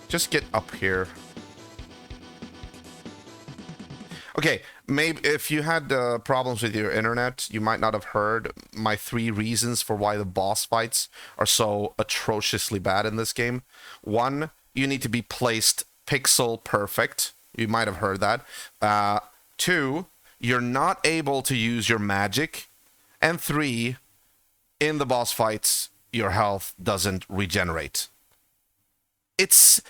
Just get up here. Okay, maybe if you had problems with your internet, you might not have heard my 3 reasons for why the boss fights are so atrociously bad in this game. 1, you need to be placed pixel perfect. You might have heard that. 2, you're not able to use your magic. And 3, in the boss fights, your health doesn't regenerate. It's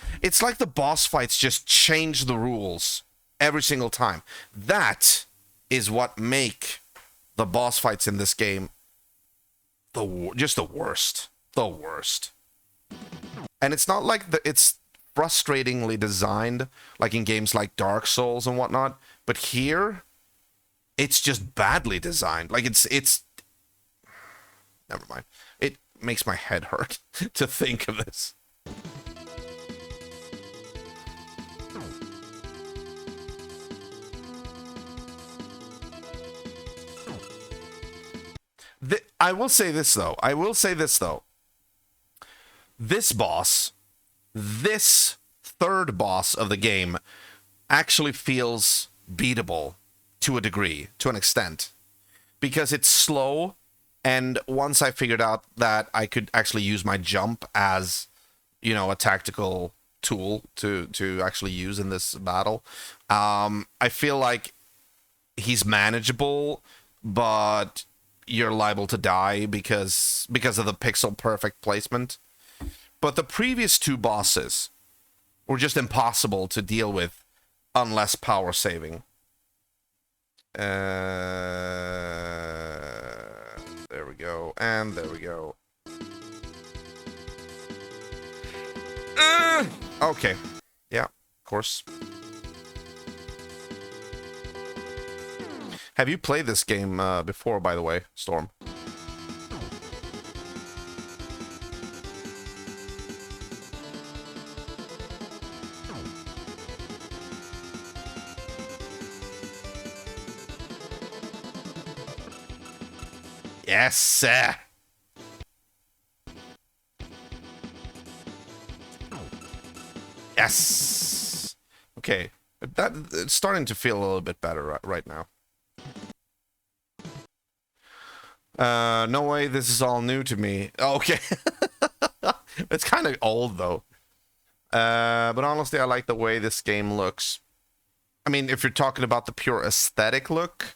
like the boss fights just change the rules every single time. That is what make the boss fights in this game just the worst. The worst. And it's not like it's frustratingly designed like in games like Dark Souls and whatnot, but here it's just badly designed. Like it's never mind. It makes my head hurt to think of this. I will say this though. This boss, this third boss of the game, actually feels beatable to a degree, to an extent. Because it's slow, and once I figured out that I could actually use my jump as, you know, a tactical tool to actually use in this battle, I feel like he's manageable, but you're liable to die because of the pixel perfect placement. But the previous 2 bosses were just impossible to deal with unless power saving. There we go, and there we go. Okay, yeah, of course. Have you played this game before, by the way, Storm? Yes! Yes! Okay, it's starting to feel a little bit better right now. No way, this is all new to me. Okay. It's kind of old, though. But honestly, I like the way this game looks. I mean, if you're talking about the pure aesthetic look,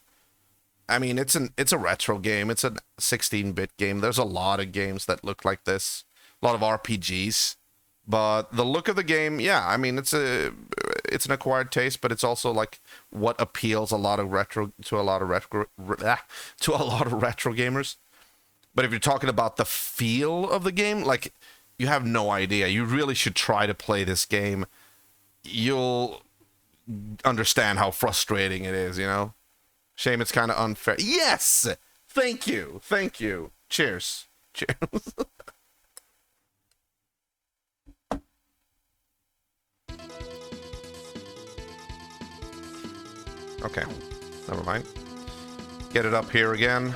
I mean, it's a retro game. It's a 16-bit game. There's a lot of games that look like this. A lot of RPGs. But the look of the game, yeah, I mean, it's an acquired taste, but it's also like what appeals to a lot of retro gamers. But if you're talking about the feel of the game, like, you have no idea. You really should try to play this game. You'll understand how frustrating it is, you know? Shame it's kind of unfair. Yes! Thank you. Thank you. Cheers. Cheers. Okay, never mind. Get it up here again.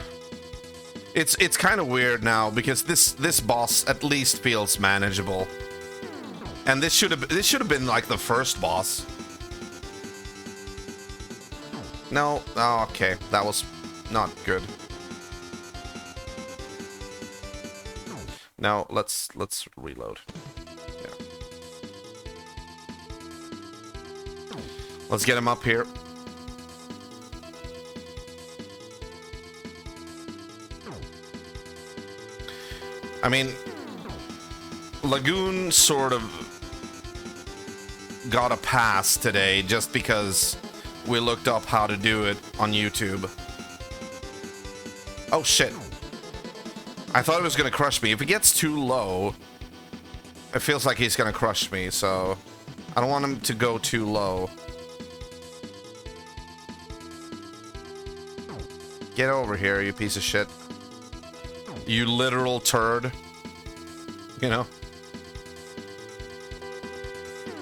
It's kind of weird now because this boss at least feels manageable, and this should have been like the first boss. No, oh, okay, that was not good. Now let's reload. Yeah. Let's get him up here. I mean, Lagoon sort of got a pass today just because we looked up how to do it on YouTube. Oh shit. I thought it was gonna crush me. If it gets too low, it feels like he's gonna crush me, so I don't want him to go too low. Get over here, you piece of shit. You literal turd. You know?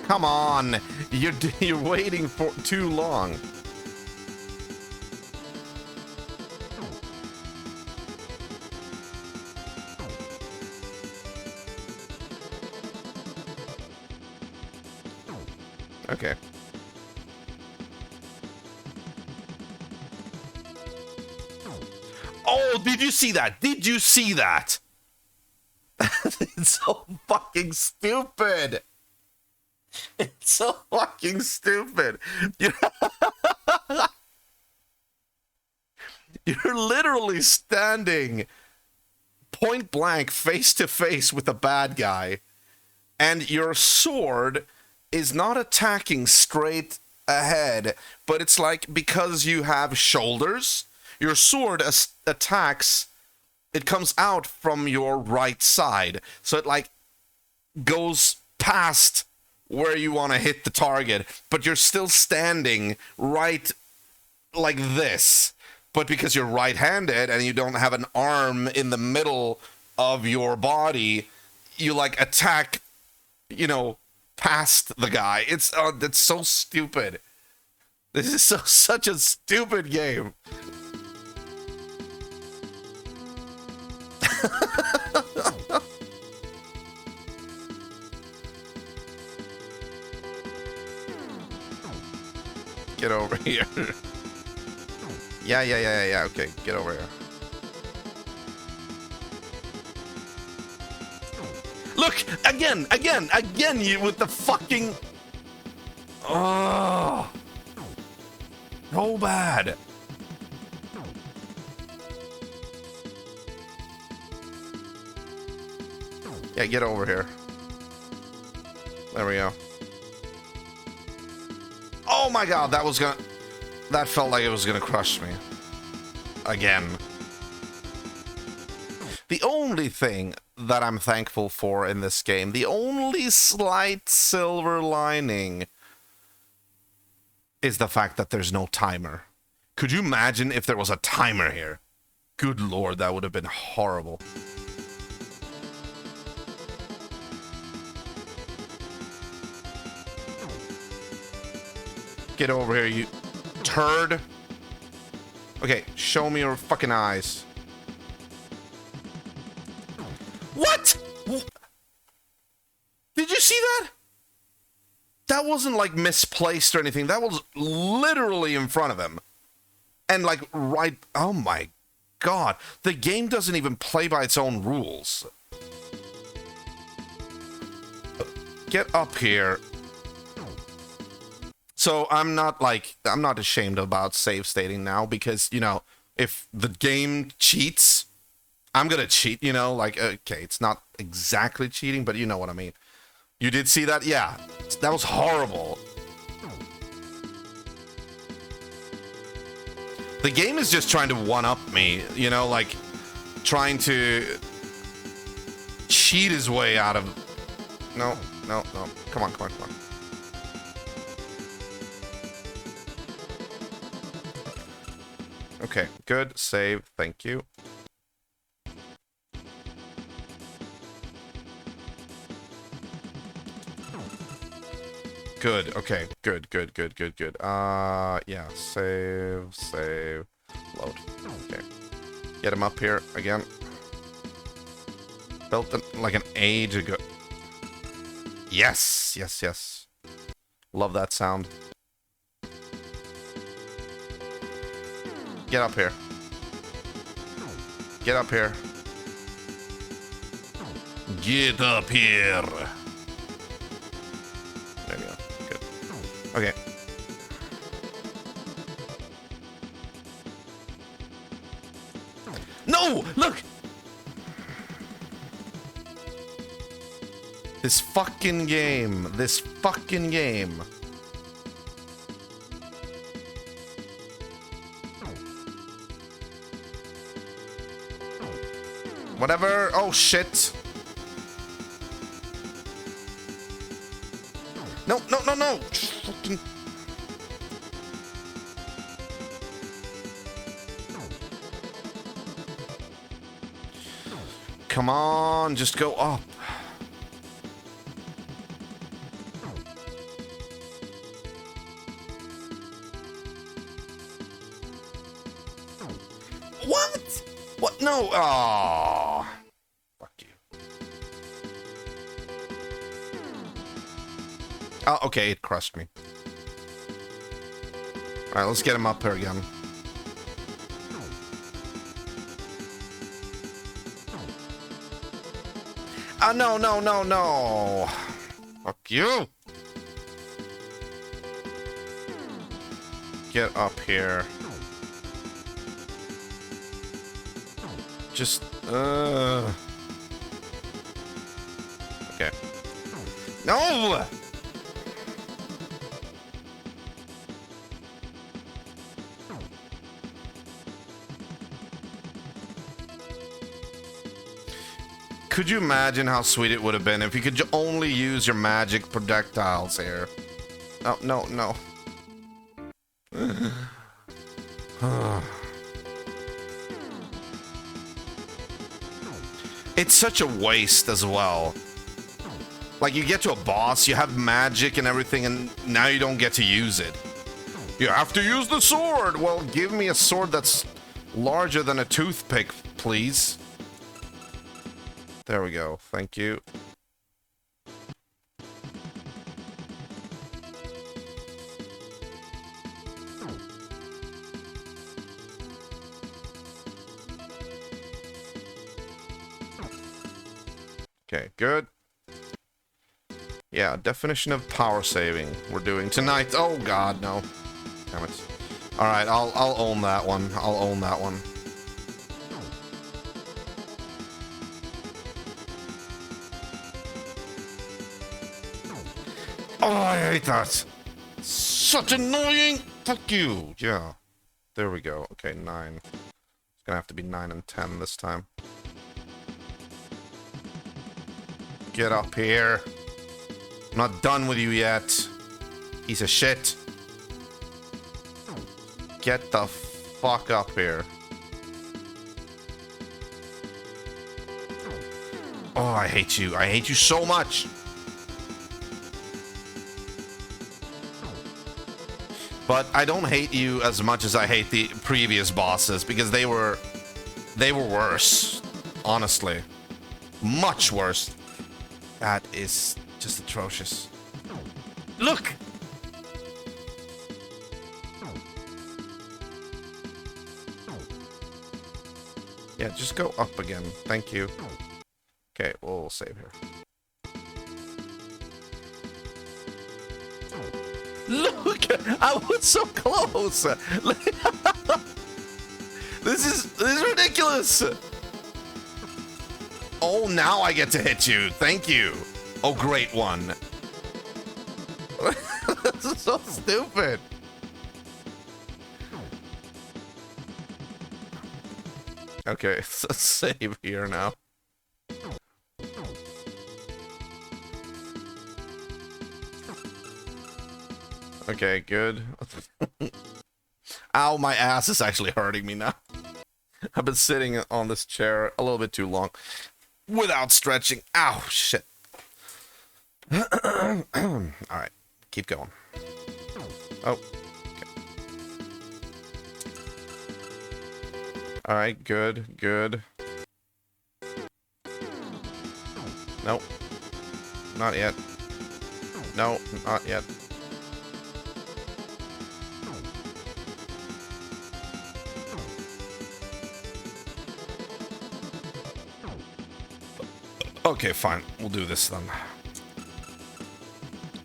Come on! You're waiting for too long. Okay. Oh, did you see that? Did you see that? It's so fucking stupid. It's so fucking stupid. You're literally standing point blank face to face with a bad guy, and your sword is not attacking straight ahead, but it's like because you have shoulders, your sword attacks, it comes out from your right side. So it like goes past where you want to hit the target, but you're still standing right like this. But because you're right-handed and you don't have an arm in the middle of your body, you like attack, you know, past the guy. It's so stupid. This is such a stupid game. Get over here. Yeah. Okay, get over here. Look! Again! You with the fucking... Oh! So bad. Yeah, get over here. There we go. Oh my god, that felt like it was gonna crush me. Again. The only thing that I'm thankful for in this game, the only slight silver lining, is the fact that there's no timer. Could you imagine if there was a timer here? Good lord, that would have been horrible. Get over here, you turd. Okay, show me your fucking eyes. What? Did you see that? That wasn't like misplaced or anything. That was literally in front of him. And like right... Oh my god. The game doesn't even play by its own rules. Get up here. So I'm not ashamed about save stating now because, you know, if the game cheats, I'm gonna cheat, you know, like, okay, it's not exactly cheating, but you know what I mean. You did see that? Yeah, that was horrible. The game is just trying to one-up me, you know, like, trying to cheat his way out of... No. Come on. Okay, good. Save. Thank you. Good. Okay. Good. Yeah. Save. Load. Okay. Get him up here again. Built them like an age ago. Yes. Love that sound. Get up here. Get up here. Get up here. There we go. Good. Okay. No! Look! This fucking game. Whatever. Oh, shit. No, no, no, no! Fucking... Come on, just go up. What? What? No. Oh. Fuck you. Oh, okay, it crushed me. Alright, let's get him up here again. Oh, no, no, no, no. Fuck you. Get up here. Just, okay. No! Could you imagine how sweet it would have been if you could only use your magic projectiles here? Oh, no, no. It's such a waste as well. Like, you get to a boss, you have magic and everything, and now you don't get to use it. You have to use the sword! Well, give me a sword that's larger than a toothpick, please. There we go. Thank you. Okay, good. Yeah, definition of power saving we're doing tonight. Oh god, no. Damn it. Alright, I'll own that one. I'll own that one. Oh, I hate that. Such annoying. Fuck you. Yeah. There we go. Okay, 9. It's gonna have to be 9 and 10 this time. Get up here. I'm not done with you yet. Piece of shit. Get the fuck up here. Oh, I hate you. I hate you so much. But I don't hate you as much as I hate the previous bosses, because they were worse. Honestly. Much worse. That is just atrocious. Look! Yeah, just go up again. Thank you. Okay, we'll save here. Look! I was so close! This is ridiculous! Oh, now I get to hit you. Thank you. Oh, great one. This is so stupid. Okay, so save here now. Okay, good. Ow, my ass is actually hurting me now. I've been sitting on this chair a little bit too long without stretching. Ow, shit. Alright, keep going. Oh. Okay. Alright, good, good. Nope. Not yet. No, not yet. Okay, fine. We'll do this then.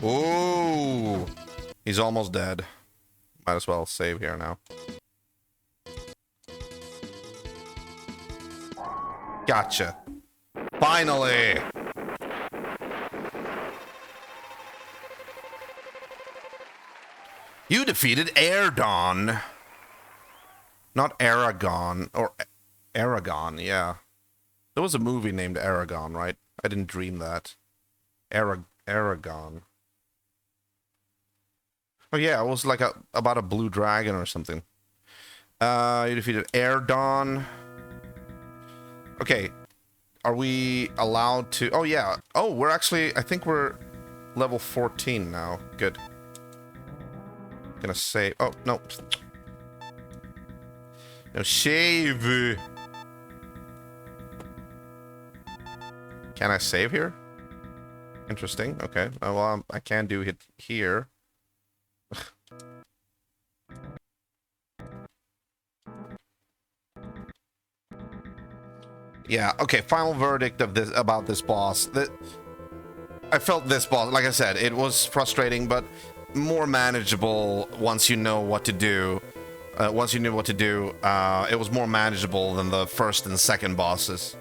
Ooh. He's almost dead. Might as well save here now. Gotcha. Finally! You defeated Aragon. Not Aragon. Or Aragon, yeah. There was a movie named Aragon, right? I didn't dream that. Aragon. Oh yeah, it was like about a blue dragon or something. You defeated Air Dawn. Okay, are we allowed to... Oh yeah, oh, we're actually... I think we're level 14 now. Good. Gonna save... Oh, no. No, save. Can I save here? Interesting. Okay. Well, I can do it here. Yeah. Okay. Final verdict of this about this boss. I felt this boss. Like I said, it was frustrating, but more manageable once you know what to do. Once you knew what to do, it was more manageable than the first and second bosses.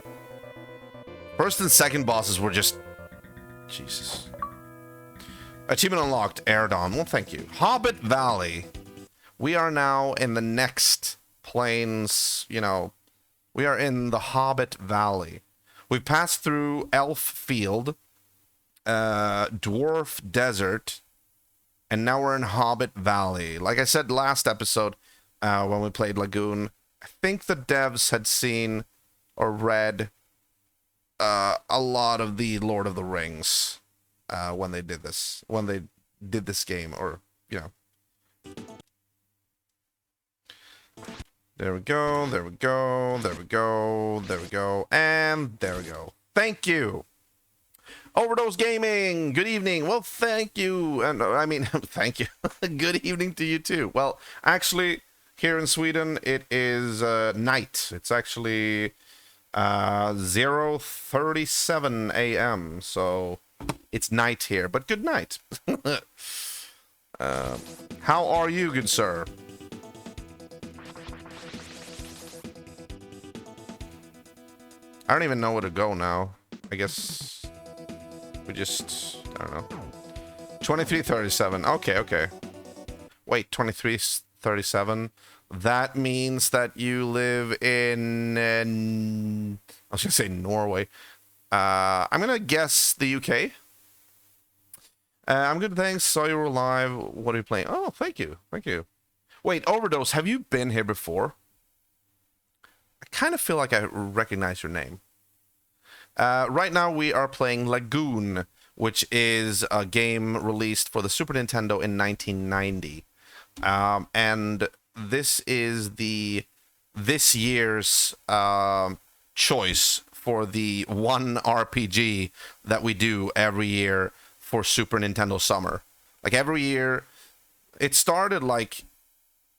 First and second bosses were just... Jesus. Achievement unlocked, Air Dawn. Well, thank you. Hobbit Valley. We are now in the next plains, you know. We are in the Hobbit Valley. We passed through Elf Field, Dwarf Desert, and now we're in Hobbit Valley. Like I said last episode, when we played Lagoon, I think the devs had seen or read a lot of the Lord of the Rings when they did this game, or you know. There we go, there we go, there we go, there we go, and there we go. Thank you. Overdose Gaming, good evening. Well, thank you. And I mean, thank you. Good evening to you too. Well, actually, here in Sweden, it is night. It's actually 0:37 a.m. So it's night here, but good night. How are you, good sir? I don't even know where to go now. I guess we just, I don't know. 23:37. Okay, okay. Wait, 23:37. That means that you live in I was gonna say Norway. I'm gonna guess the UK. I'm good, thanks. Saw you were live. What are you playing? Oh, thank you, thank you. Wait, Overdose, have you been here before? I kind of feel like I recognize your name. Right now we are playing Lagoon, which is a game released for the Super Nintendo in 1990. And this is this year's choice for the one RPG that we do every year for Super Nintendo Summer. Like every year, it started like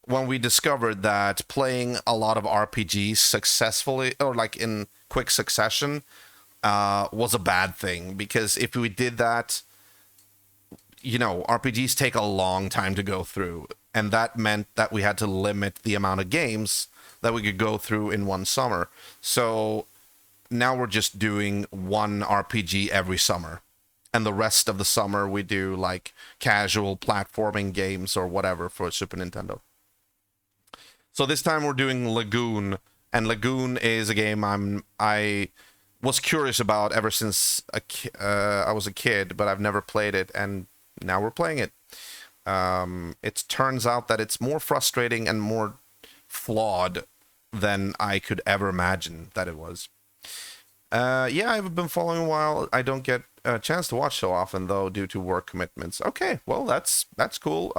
when we discovered that playing a lot of RPGs successfully, or like in quick succession, was a bad thing, because if we did that, you know, RPGs take a long time to go through, and that meant that we had to limit the amount of games that we could go through in one summer. So now we're just doing one RPG every summer, and the rest of the summer we do like casual platforming games or whatever for Super Nintendo. So this time we're doing Lagoon, and Lagoon is a game I was curious about ever since I was a kid, but I've never played it, and now we're playing it. It turns out that it's more frustrating and more flawed than I could ever imagine that it was. Yeah, I've been following a while. I don't get a chance to watch so often, though, due to work commitments. Okay, well, that's cool.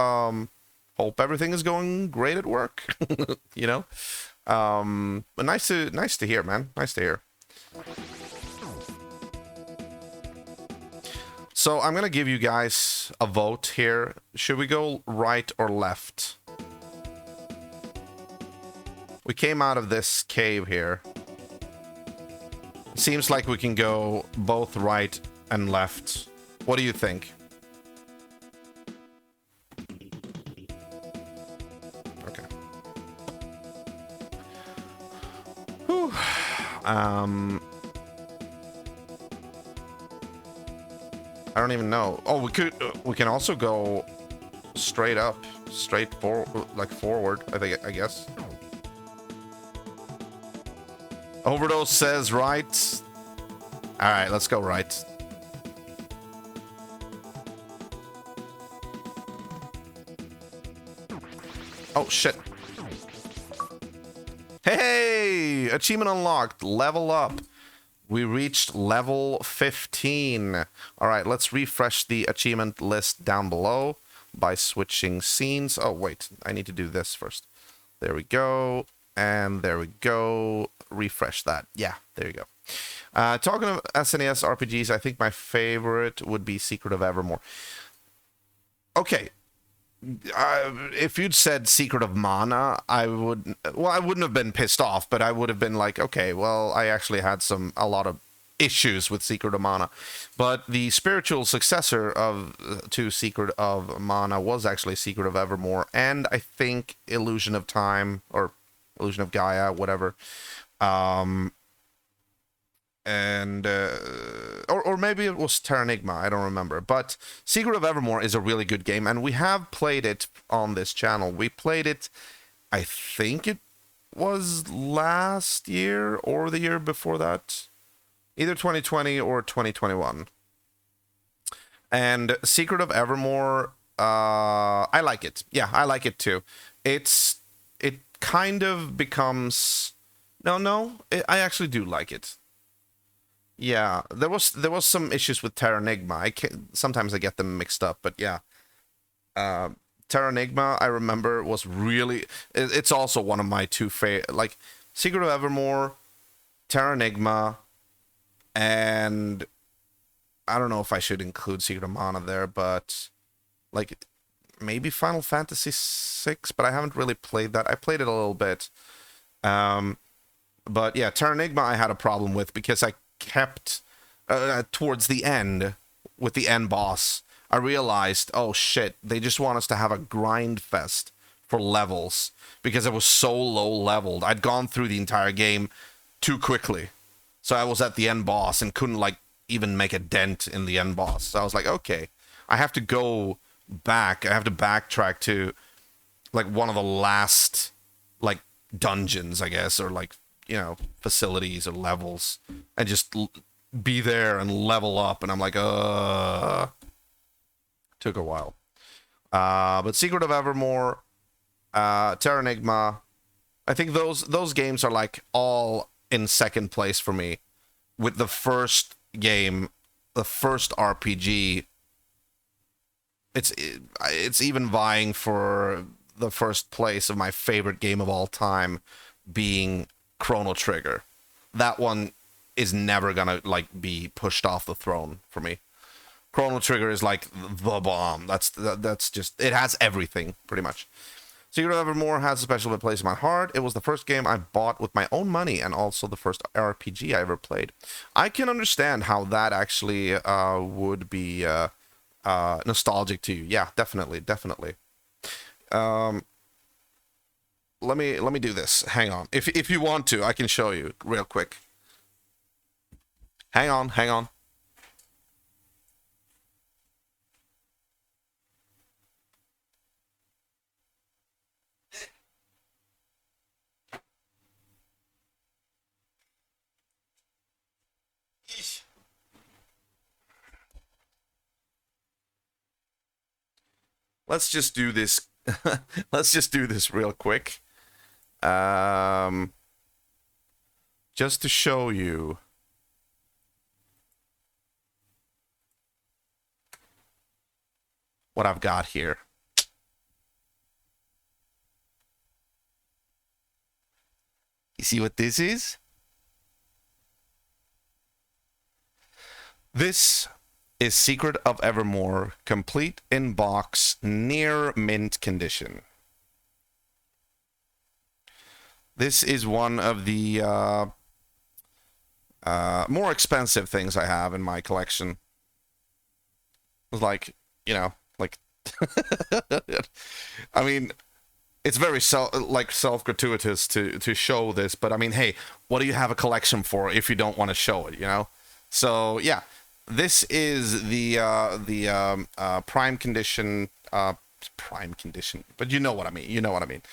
Hope everything is going great at work. You know, but nice to hear, man. Nice to hear. So I'm gonna give you guys a vote here. Should we go right or left? We came out of this cave here. Seems like we can go both right and left. What do you think? Okay. Whew. I don't even know. Oh, we can also go straight up, straight forward, like forward, I guess. Overdose says right. All right, let's go right. Oh, shit. Hey! Achievement unlocked. Level up. We reached level 15. Alright, let's refresh the achievement list down below by switching scenes. Oh, wait. I need to do this first. There we go. And there we go. Refresh that. Yeah, there you go. Talking of SNES RPGs, I think my favorite would be Secret of Evermore. Okay. If you'd said Secret of Mana, I wouldn't have been pissed off, but I would have been like, okay, well, I actually had a lot of issues with Secret of Mana. But the spiritual successor to Secret of Mana was actually Secret of Evermore, and I think Illusion of Time, or Illusion of Gaia, whatever. Or maybe it was Terranigma, I don't remember. But Secret of Evermore is a really good game, and we have played it on this channel. We played it, I think it was last year or the year before that. Either 2020 or 2021. And Secret of Evermore, I like it. Yeah, I like it too. It kind of becomes... I actually do like it. Yeah, there was some issues with Terranigma. Sometimes I get them mixed up, but yeah. Terranigma, I remember, was really... It's also one of my two favorite... Like, Secret of Evermore, Terranigma, and... I don't know if I should include Secret of Mana there, but... Like, maybe Final Fantasy VI, but I haven't really played that. I played it a little bit. But yeah, Terranigma I had a problem with because I kept towards the end with the end boss. I realized, oh shit, they just want us to have a grind fest for levels because it was so low leveled. I'd gone through the entire game too quickly, so I was at the end boss and couldn't like even make a dent in the end boss. So I was like, okay, I have to go back. I have to backtrack to like one of the last like dungeons, I guess, or like, you know, facilities or levels, and just be there and level up. And I'm like, took a while. But Secret of Evermore, Terranigma, I think those games are like all in second place for me. With the first game, the first RPG, it's even vying for the first place of my favorite game of all time, being Chrono Trigger. That one is never gonna like be pushed off the throne for me. Chrono Trigger is like the bomb. That's just, it has everything pretty much. Secret of Evermore has a special place in my heart. It was the first game I bought with my own money, and also the first RPG I ever played. I can understand how that actually would be nostalgic to you. Yeah, definitely. Let me do this. Hang on. If you want to, I can show you real quick. Hang on. Let's just do this. Let's just do this real quick. Just to show you. What I've got here. You see what this is? This is Secret of Evermore, complete in box, near mint condition. This is one of the more expensive things I have in my collection. Like, you know, like, I mean, it's very self-gratuitous to show this, but I mean, hey, what do you have a collection for if you don't want to show it, you know? So yeah, this is the prime condition, but you know what I mean.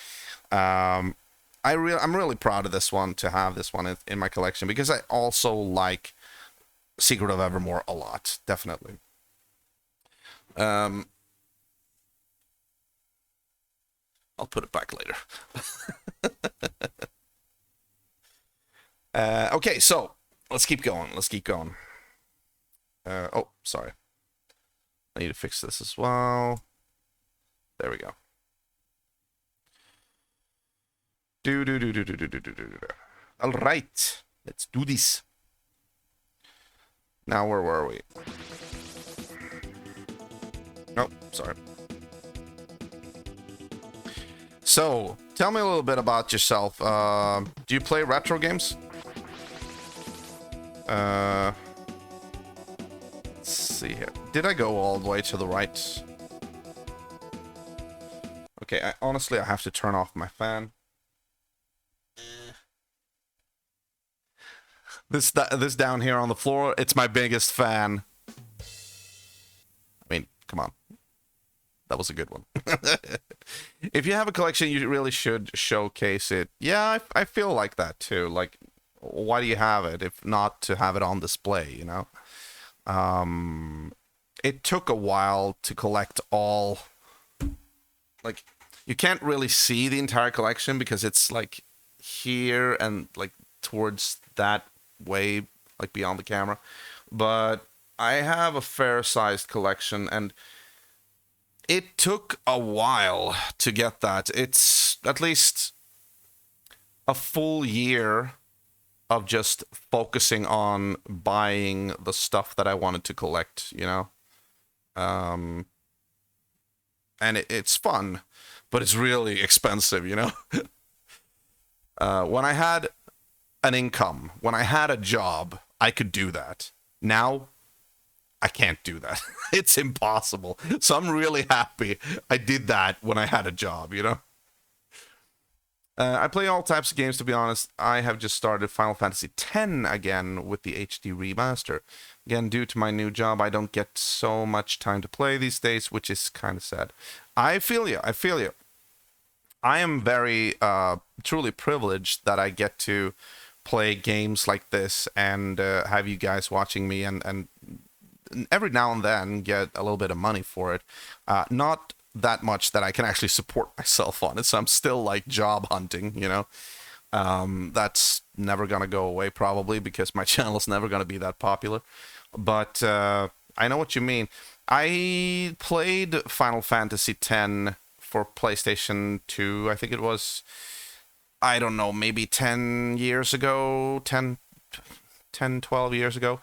I'm really proud of this one, to have this one in my collection, because I also like Secret of Evermore a lot, definitely. I'll put it back later. Okay, so let's keep going. Let's keep going. Oh, sorry. I need to fix this as well. There we go. All right, let's do this. Now, where were we? Oh, sorry. So, tell me a little bit about yourself. Do you play retro games? Let's see here. Did I go all the way to the right? Okay, honestly, I have to turn off my fan. This down here on the floor, it's my biggest fan. I mean, come on. That was a good one. If you have a collection, you really should showcase it. Yeah, I feel like that too. Like, why do you have it if not to have it on display, you know? It took a while to collect all... Like, you can't really see the entire collection because it's, like, here and, like, towards that way, like, beyond the camera. But I have a fair-sized collection, and it took a while to get that. It's at least a full year of just focusing on buying the stuff that I wanted to collect, you know? And it's fun, but it's really expensive, you know? When I had an income, when I had a job, I could do that. Now, I can't do that. It's impossible. So I'm really happy I did that when I had a job, you know? I play all types of games, to be honest. I have just started Final Fantasy X again with the HD remaster. Again, due to my new job, I don't get so much time to play these days, which is kind of sad. I feel you. I feel you. I am very, truly privileged that I get to play games like this and have you guys watching me and every now and then get a little bit of money for it. Not that much that I can actually support myself on it, so I'm still like job hunting, you know. That's never gonna go away probably because my channel's never gonna be that popular. But I know what you mean. I played Final Fantasy X for PlayStation 2, I think it was, I don't know, maybe 10 years ago, 12 years ago.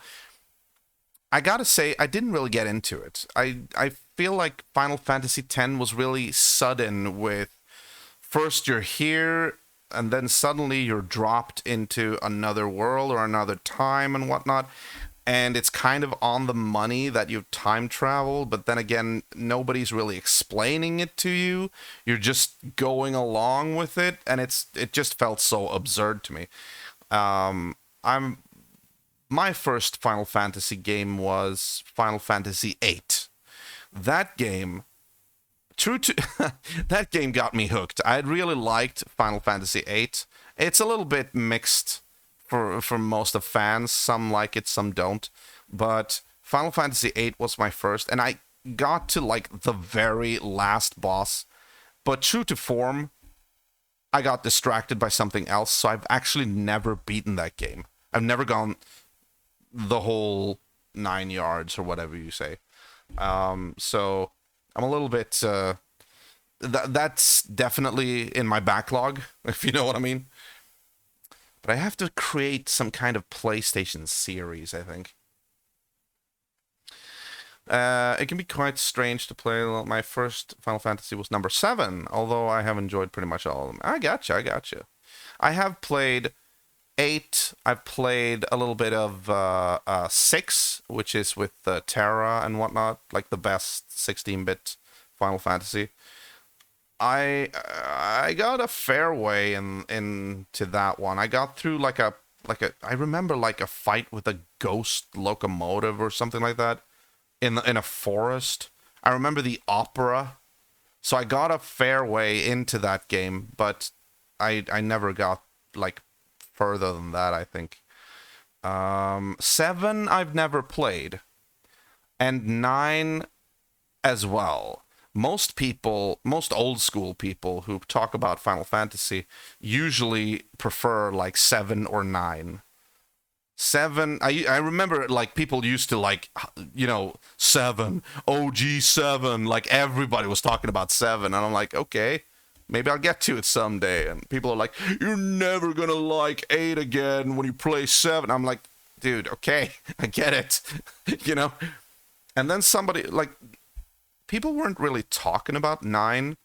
I gotta say, I didn't really get into it. I feel like Final Fantasy X was really sudden with, first you're here, and then suddenly you're dropped into another world or another time and whatnot, and it's kind of on the money that you've time traveled, but then again, nobody's really explaining it to you. You're just going along with it, and it just felt so absurd to me. My first Final Fantasy game was Final Fantasy VIII. That game, that game got me hooked. I really liked Final Fantasy VIII. It's a little bit mixed for most of fans. Some like it, some don't. But Final Fantasy VIII was my first, and I got to like the very last boss. But true to form, I got distracted by something else, so I've actually never beaten that game. I've never gone the whole 9 yards or whatever you say. So I'm a little bit that's definitely in my backlog, if you know what I mean. But I have to create some kind of PlayStation series, I think. It can be quite strange to play. My first Final Fantasy was number 7, although I have enjoyed pretty much all of them. I gotcha. I have played 8, I've played a little bit of 6, which is with Terra and whatnot, like the best 16-bit Final Fantasy. I got a fair way into that one. I got through I remember like a fight with a ghost locomotive or something like that in a forest. I remember the opera. So I got a fair way into that game, but I never got like further than that, I think. 7 I've never played, and 9 as well. most people, most old school people who talk about Final Fantasy usually prefer like 7 or 9. 7, I remember like people used to like, 7, OG 7, like everybody was talking about 7, and I'm like, okay, maybe I'll get to it someday. And people are like, you're never gonna like 8 again when you play 7. I'm like, dude, okay, I get it, And then somebody, like, people weren't really talking about 9,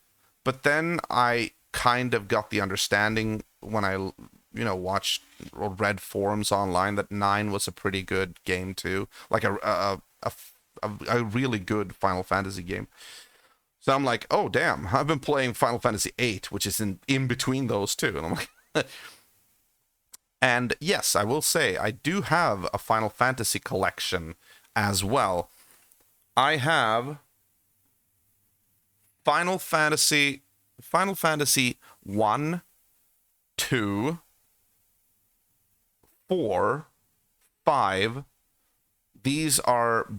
but then I kind of got the understanding when I, watched or read forums online that 9 was a pretty good game too, like a really good Final Fantasy game. So I'm like, oh damn, I've been playing Final Fantasy 8, which is in between those two, and I'm like, and yes, I will say I do have a Final Fantasy collection as well. I have Final Fantasy 1, 2, 4, 5. These are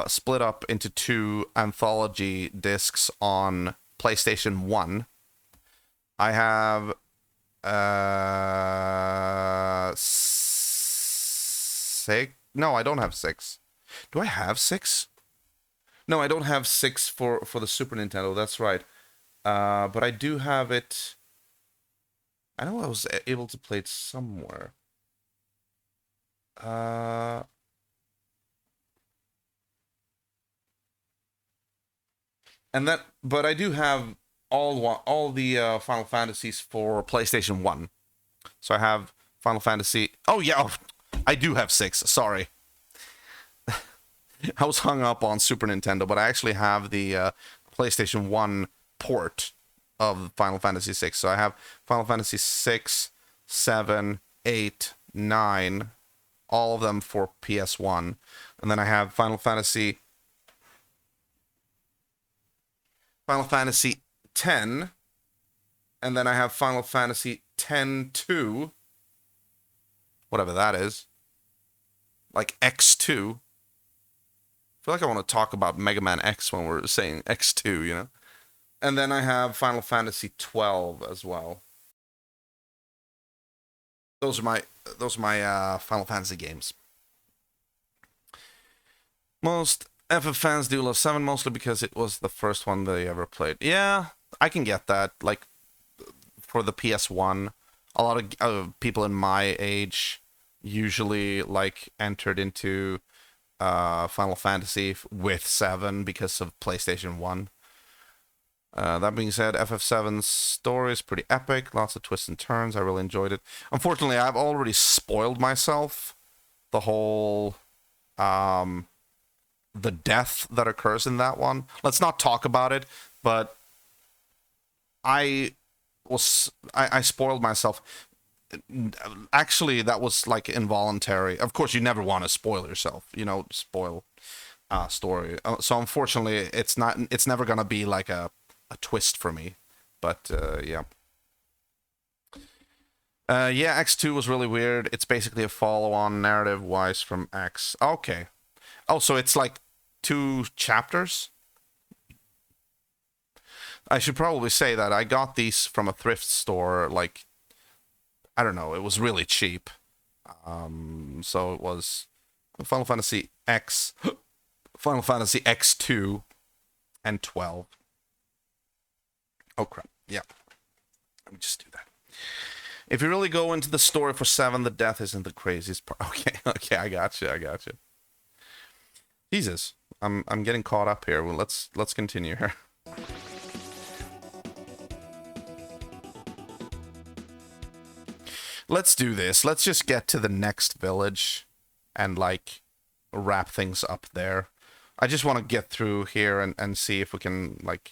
split up into 2 anthology discs on PlayStation 1. I have 6. No, I don't have 6. Do I have 6? No, I don't have 6 for the Super Nintendo. That's right. But I do have it. I know I was able to play it somewhere. But I do have all the Final Fantasies for PlayStation 1. So I have Final Fantasy. Oh yeah, I do have 6. Sorry. I was hung up on Super Nintendo, but I actually have the PlayStation 1 port of Final Fantasy 6. So I have Final Fantasy 6, 7, 8, 9, all of them for PS1. And then I have Final Fantasy 10, and then I have Final Fantasy 10-2, whatever that is, like X2. I feel like I want to talk about Mega Man X when we're saying X2, And then I have Final Fantasy 12 as well. Those are my Final Fantasy games. Most FF fans do love 7, mostly because it was the first one they ever played. Yeah, I can get that. Like, for the PS1, a lot of people in my age usually, like, entered into Final Fantasy with 7 because of PlayStation 1. That being said, FF7's story is pretty epic. Lots of twists and turns. I really enjoyed it. Unfortunately, I've already spoiled myself the whole... the death that occurs in that one. Let's not talk about it, but I spoiled myself. Actually, that was like involuntary. Of course, you never want to spoil yourself, spoil story. So unfortunately, it's never gonna be like a twist for me. But yeah. Yeah, X2 was really weird. It's basically a follow-on narrative-wise from X. Okay. Oh, so it's like 2 chapters? I should probably say that I got these from a thrift store, like, I don't know, it was really cheap. So it was Final Fantasy X, Final Fantasy X2, and 12. Oh, crap. Yeah. Let me just do that. If you really go into the story for 7, the death isn't the craziest part. Okay, I got you. Jesus, I'm getting caught up here. Well, let's continue here. Let's do this. Let's just get to the next village and like wrap things up there. I just want to get through here and see if we can like,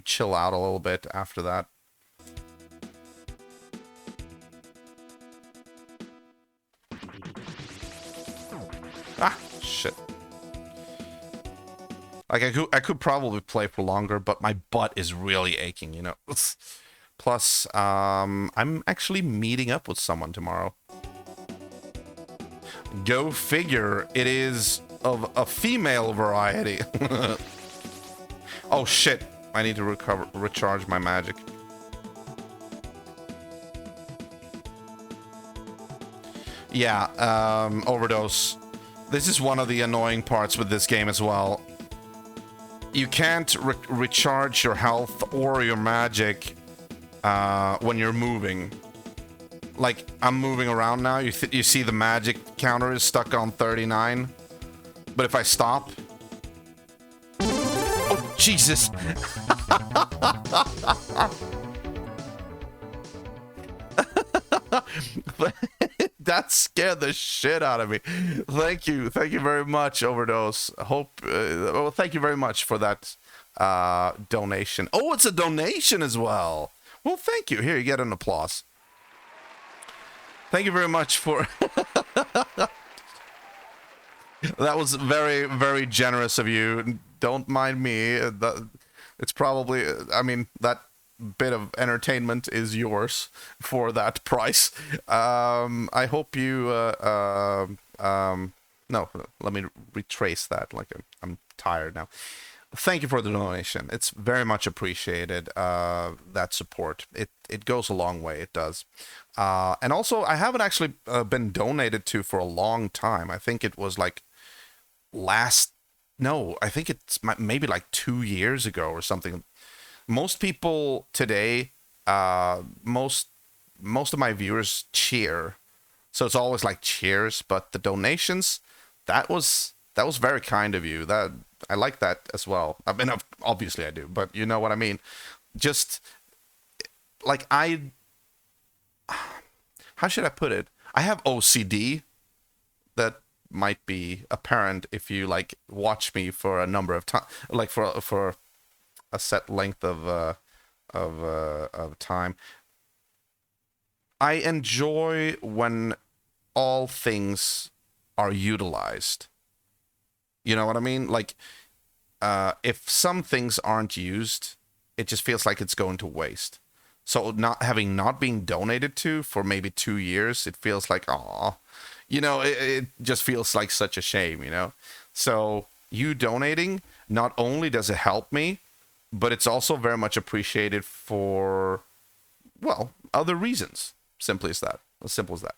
chill out a little bit after that. Ah, shit. Like, I could probably play for longer, but my butt is really aching, Plus, I'm actually meeting up with someone tomorrow. Go figure, it is of a female variety. Oh shit, I need to recharge my magic. Yeah, overdose. This is one of the annoying parts with this game as well. You can't recharge your health or your magic when you're moving. Like, I'm moving around now. You see the magic counter is stuck on 39. But if I stop... Oh, Jesus! That scared the shit out of me. Thank you very much, Overdose. Hope. Well, thank you very much for that donation. Oh, it's a donation as well. Well, thank you. Here, you get an applause. Thank you very much for. That was very, very generous of you. Don't mind me. It's probably. I mean, that bit of entertainment is yours for that price. I hope you no, let me retrace that. Like, I'm tired now. Thank you for the donation. It's very much appreciated, that support. It goes a long way. It does. And also, I haven't actually been donated to for a long time. I think it was like I think it's maybe like 2 years ago or something. Most people today, most of my viewers cheer, so it's always like cheers. But the donations, that was very kind of you. That I like that as well. I mean, obviously I do, but you know what I mean. Just like how should I put it? I have OCD. That might be apparent if you like watch me for a number of time, like for a set length of time. I enjoy when all things are utilized. You know what I mean? Like, if some things aren't used, it just feels like it's going to waste. So not being donated to for maybe 2 years, it feels like, aw. You know, it just feels like such a shame, you know? So you donating, not only does it help me, but it's also very much appreciated for, well, other reasons. Simply as that. As simple as that.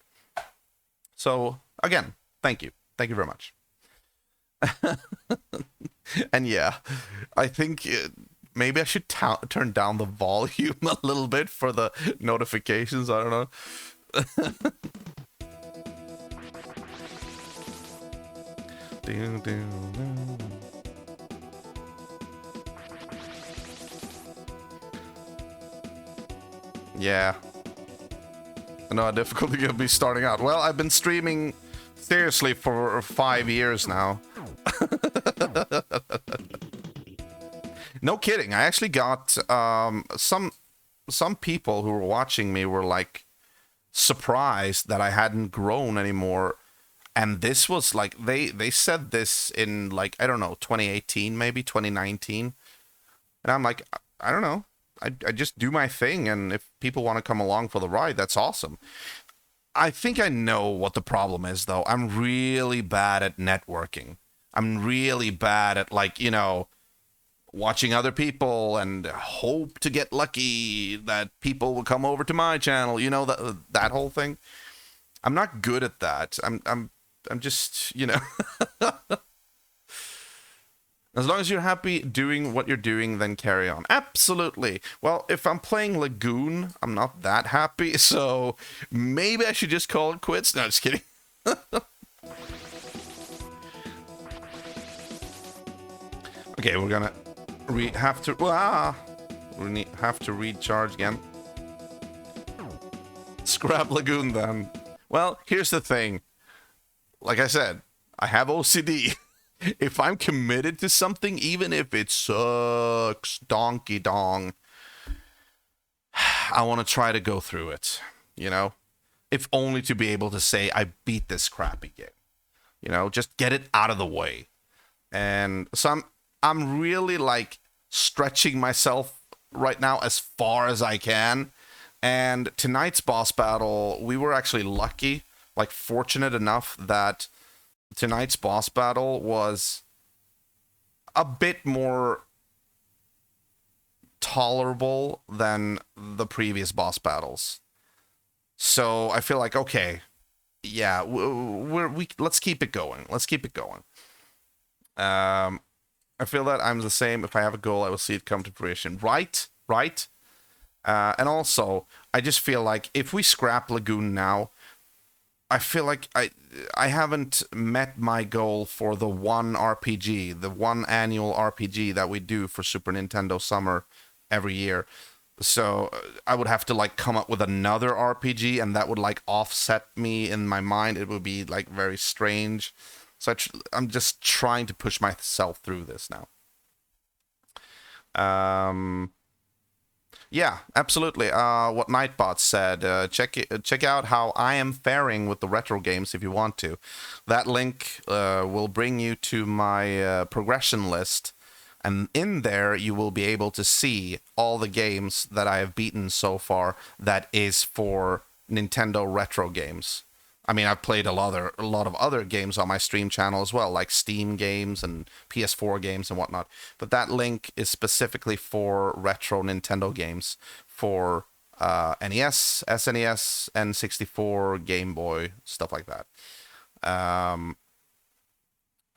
So, again, thank you. Thank you very much. And yeah, I think maybe I should turn down the volume a little bit for the notifications. I don't know. Yeah. I know how difficult it can be starting out. Well, I've been streaming seriously for 5 years now. No kidding. I actually got some people who were watching me were like surprised that I hadn't grown anymore. And this was like they said this in like, I don't know, 2018, maybe 2019. And I'm like, I don't know. I just do my thing, and if people want to come along for the ride, that's awesome. I think I know what the problem is, though. I'm really bad at networking. I'm really bad at, like, you know, watching other people and hope to get lucky that people will come over to my channel. You know, that whole thing. I'm not good at that. I'm just, you know. As long as you're happy doing what you're doing, then carry on. Absolutely. Well, if I'm playing Lagoon, I'm not that happy, so maybe I should just call it quits. No, just kidding. Okay, we're gonna have to recharge again. Scrap Lagoon then. Well, here's the thing. Like I said, I have OCD. If I'm committed to something, even if it sucks donkey dong, I want to try to go through it, you know? If only to be able to say, I beat this crappy game. You know, just get it out of the way. And so I'm really, like, stretching myself right now as far as I can. And tonight's boss battle, we were actually lucky, like, fortunate enough that tonight's boss battle was a bit more tolerable than the previous boss battles. So I feel like, okay, yeah, let's keep it going. Let's keep it going. I feel that I'm the same. If I have a goal, I will see it come to fruition. Right, right. And also, I just feel like if we scrap Lagoon now, I feel like I haven't met my goal for the one RPG, the one annual RPG that we do for Super Nintendo Summer every year. So I would have to like come up with another RPG, and that would like offset me in my mind. It would be like very strange. So I'm just trying to push myself through this now. Yeah, absolutely. What Nightbot said. Check out how I am faring with the retro games if you want to. That link will bring you to my progression list, and in there you will be able to see all the games that I have beaten so far. That is for Nintendo retro games. I mean, I've played a lot of other games on my stream channel as well, like Steam games and PS4 games and whatnot. But that link is specifically for retro Nintendo games for NES, SNES, N64, Game Boy, stuff like that.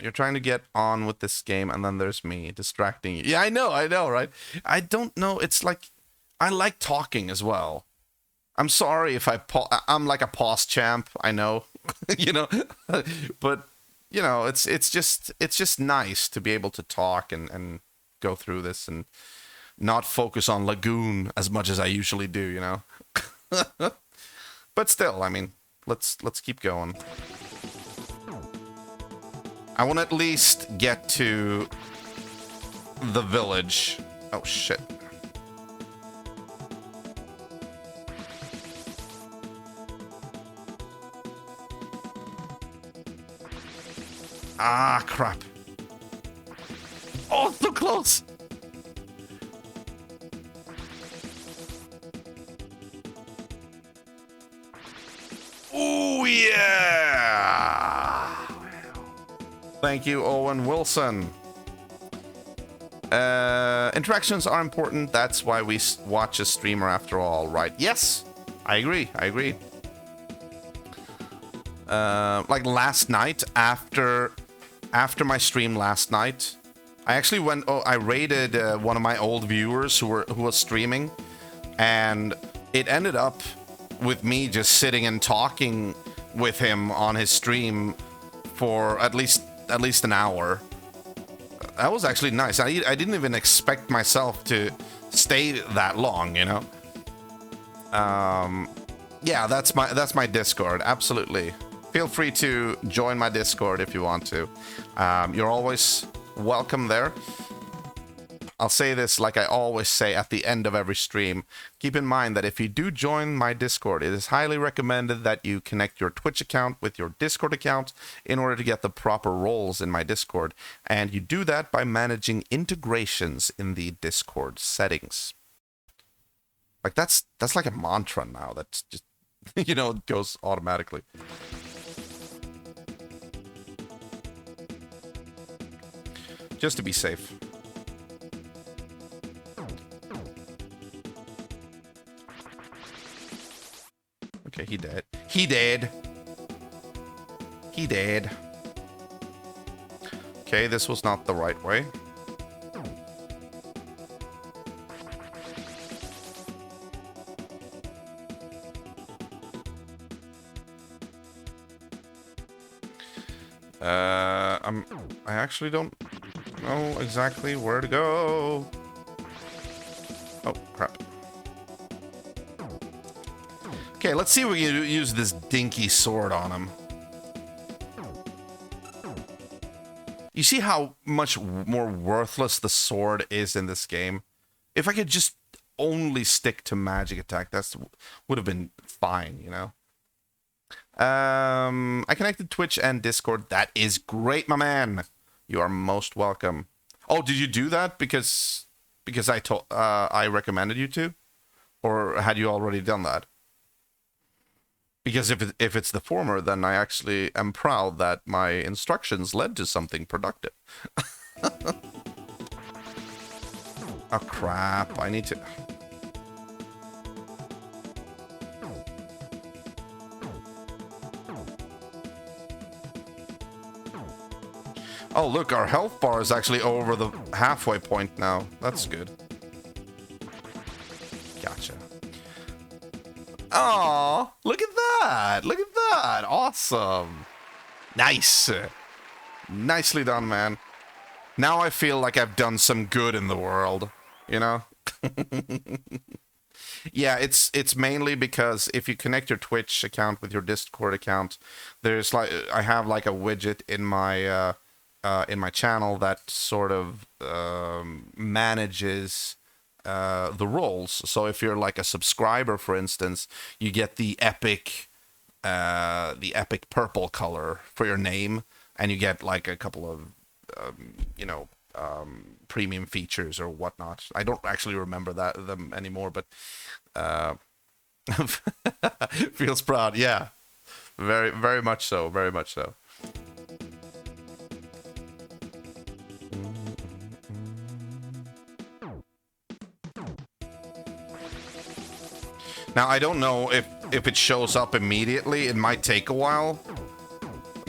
You're trying to get on with this game, and then there's me distracting you. Yeah, I know, right? I don't know. It's like I like talking as well. I'm sorry if I'm like a pause champ, I know, you know, but you know, it's just nice to be able to talk and go through this and not focus on Lagoon as much as I usually do, you know. But still, I mean, let's keep going. I want to at least get to the village. Oh shit. Ah, crap. Oh, so close. Oh, yeah. Thank you, Owen Wilson. Interactions are important. That's why we watch a streamer after all, right? Yes, I agree. Like last night, after my stream last night, I actually went. Oh, I raided one of my old viewers who was streaming, and it ended up with me just sitting and talking with him on his stream for at least an hour. That was actually nice. I didn't even expect myself to stay that long, you know. Yeah, that's my Discord. Absolutely. Feel free to join my Discord if you want to. You're always welcome there. I'll say this like I always say at the end of every stream. Keep in mind that if you do join my Discord, it is highly recommended that you connect your Twitch account with your Discord account in order to get the proper roles in my Discord. And you do that by managing integrations in the Discord settings. Like that's like a mantra now. That's just, you know, it goes automatically. Just to be safe. Okay, he dead. He dead. Okay, this was not the right way. I actually don't know exactly where to go. Oh, crap. Okay, let's see if we can use this dinky sword on him. You see how much more worthless the sword is in this game? If I could just only stick to magic attack, would have been fine, you know? I connected Twitch and Discord. That is great, my man. You are most welcome. Oh, did you do that because I recommended you to? Or had you already done that? Because if it's the former, then I actually am proud that my instructions led to something productive. Oh crap, I need to... Oh look, our health bar is actually over the halfway point now. That's good. Gotcha. Oh, look at that! Look at that! Awesome! Nice! Nicely done, man. Now I feel like I've done some good in the world, you know? Yeah, it's mainly because if you connect your Twitch account with your Discord account, there's like I have like a widget in my channel that sort of manages the roles. So if you're like a subscriber, for instance, you get the epic purple color for your name, and you get like a couple of premium features or whatnot. I don't actually remember them anymore, but feels proud. Yeah, very, very much so. Very much so. Now I don't know if it shows up immediately. It might take a while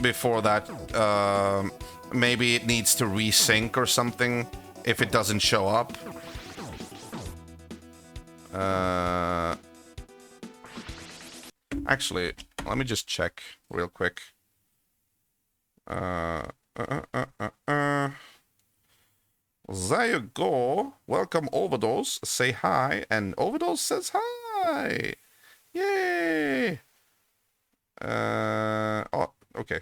before that. Maybe it needs to resync or something if it doesn't show up. Actually, let me just check real quick. There you go. Welcome, Overdose. Say hi, and Overdose says hi. Yay! Oh, okay.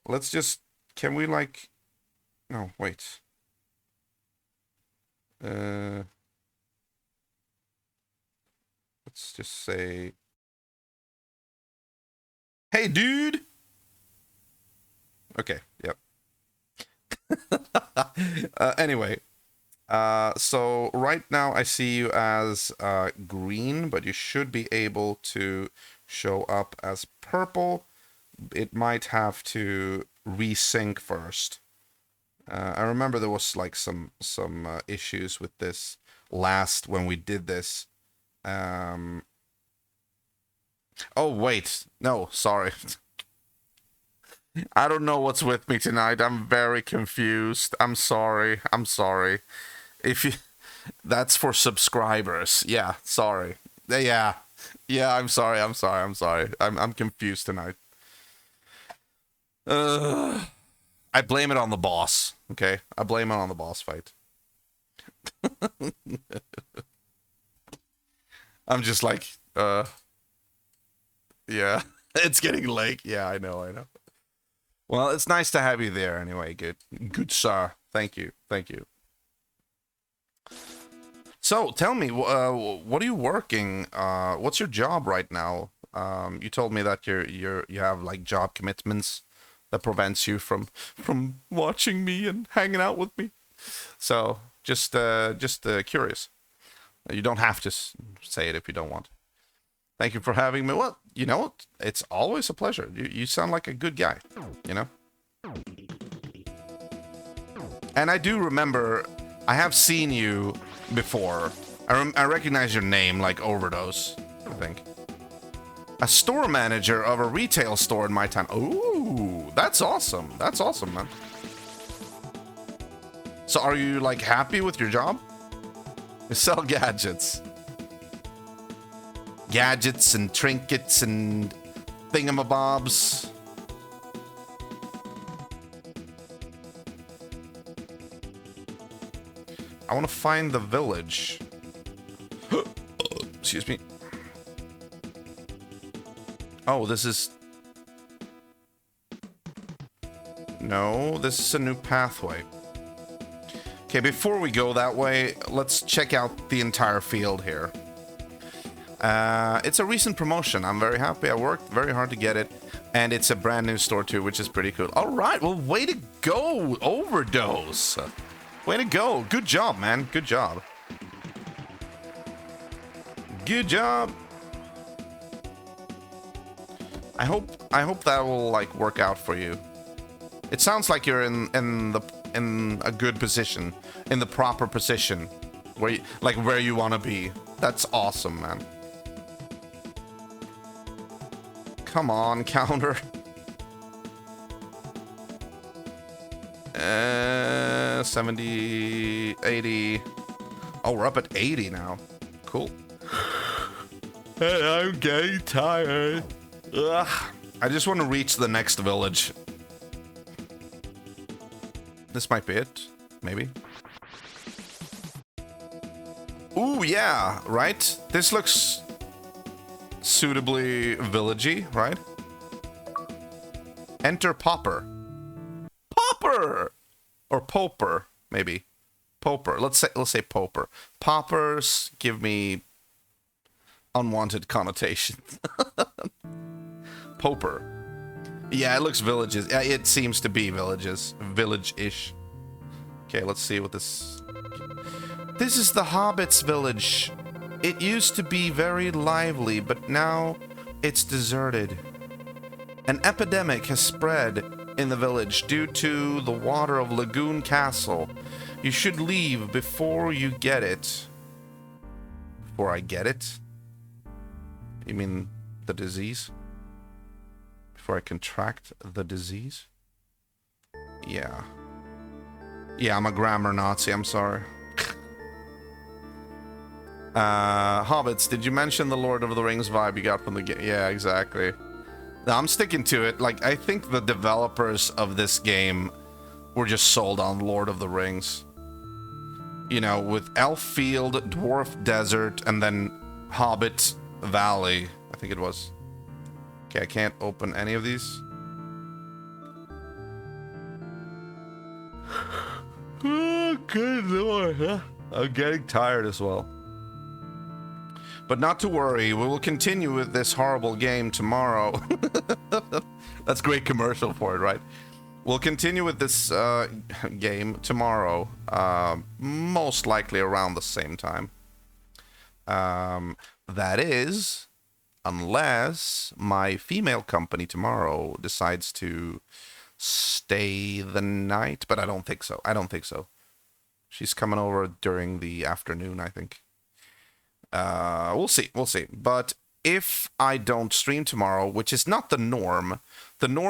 Let's just... Can we, like... No, wait. Let's just say... Hey, dude! Okay, yep. Anyway. So, right now I see you as green, but you should be able to show up as purple. It might have to resync first. I remember there was like some issues with this last when we did this. Oh wait, no, sorry. I don't know what's with me tonight. I'm very confused. I'm sorry. I'm sorry. If you, that's for subscribers. Yeah, sorry. Yeah, I'm sorry. I'm sorry. I'm confused tonight. I blame it on the boss, okay? I blame it on the boss fight. I'm just like, yeah, it's getting late. Yeah, I know. Well, it's nice to have you there anyway. Good sir. Thank you. So, tell me, what are you working? What's your job right now? You told me that you have like job commitments that prevents you from watching me and hanging out with me. So just curious. You don't have to say it if you don't want. Thank you for having me. Well, you know, it's always a pleasure. You sound like a good guy, you know? And I do remember, I have seen you before. I recognize your name, like Overdose, I think. A store manager of a retail store in my town. Ooh, that's awesome. That's awesome, man. So are you, like, happy with your job? You sell gadgets. Gadgets and trinkets and thingamabobs. I want to find the village. Excuse me. Oh, this is... No, this is a new pathway. Okay, before we go that way, let's check out the entire field here. It's a recent promotion. I'm very happy. I worked very hard to get it. And it's a brand new store too, which is pretty cool. All right, well, way to go, Overdose. Way to go. Good job, man. Good job. Good job. I hope that will like work out for you. It sounds like you're in a good position, in the proper position, where you want to be. That's awesome, man. Come on, counter. 70, 80. Oh, we're up at 80 now. Cool. And I'm getting tired. Ugh. I just want to reach the next village. This might be it. Maybe. Ooh, yeah, right? This looks suitably villagey, right? Enter Popper. Popper! Or Poper, maybe. Poper. Let's say Poper. Poppers give me unwanted connotations. Poper. Yeah, it looks villages. It seems to be villages. Village-ish. Okay, let's see what this... This is the Hobbits' village. It used to be very lively, but now it's deserted. An epidemic has spread in the village due to the water of Lagoon Castle. You should leave before you get it. Before I get it? You mean the disease? Before I contract the disease? Yeah. Yeah, I'm a grammar Nazi, I'm sorry. Hobbits, did you mention the Lord of the Rings vibe you got from the game? Yeah, exactly. No, I'm sticking to it. Like, I think the developers of this game were just sold on Lord of the Rings. You know, with Elf Field, Dwarf Desert, and then Hobbit Valley, I think it was. Okay, I can't open any of these. Oh, good lord, huh? I'm getting tired as well. But not to worry, we will continue with this horrible game tomorrow. That's great commercial for it, right? We'll continue with this game tomorrow, most likely around the same time. That is, unless my female company tomorrow decides to stay the night, but I don't think so. I don't think so. She's coming over during the afternoon, I think. We'll see. We'll see. But if I don't stream tomorrow, which is not the norm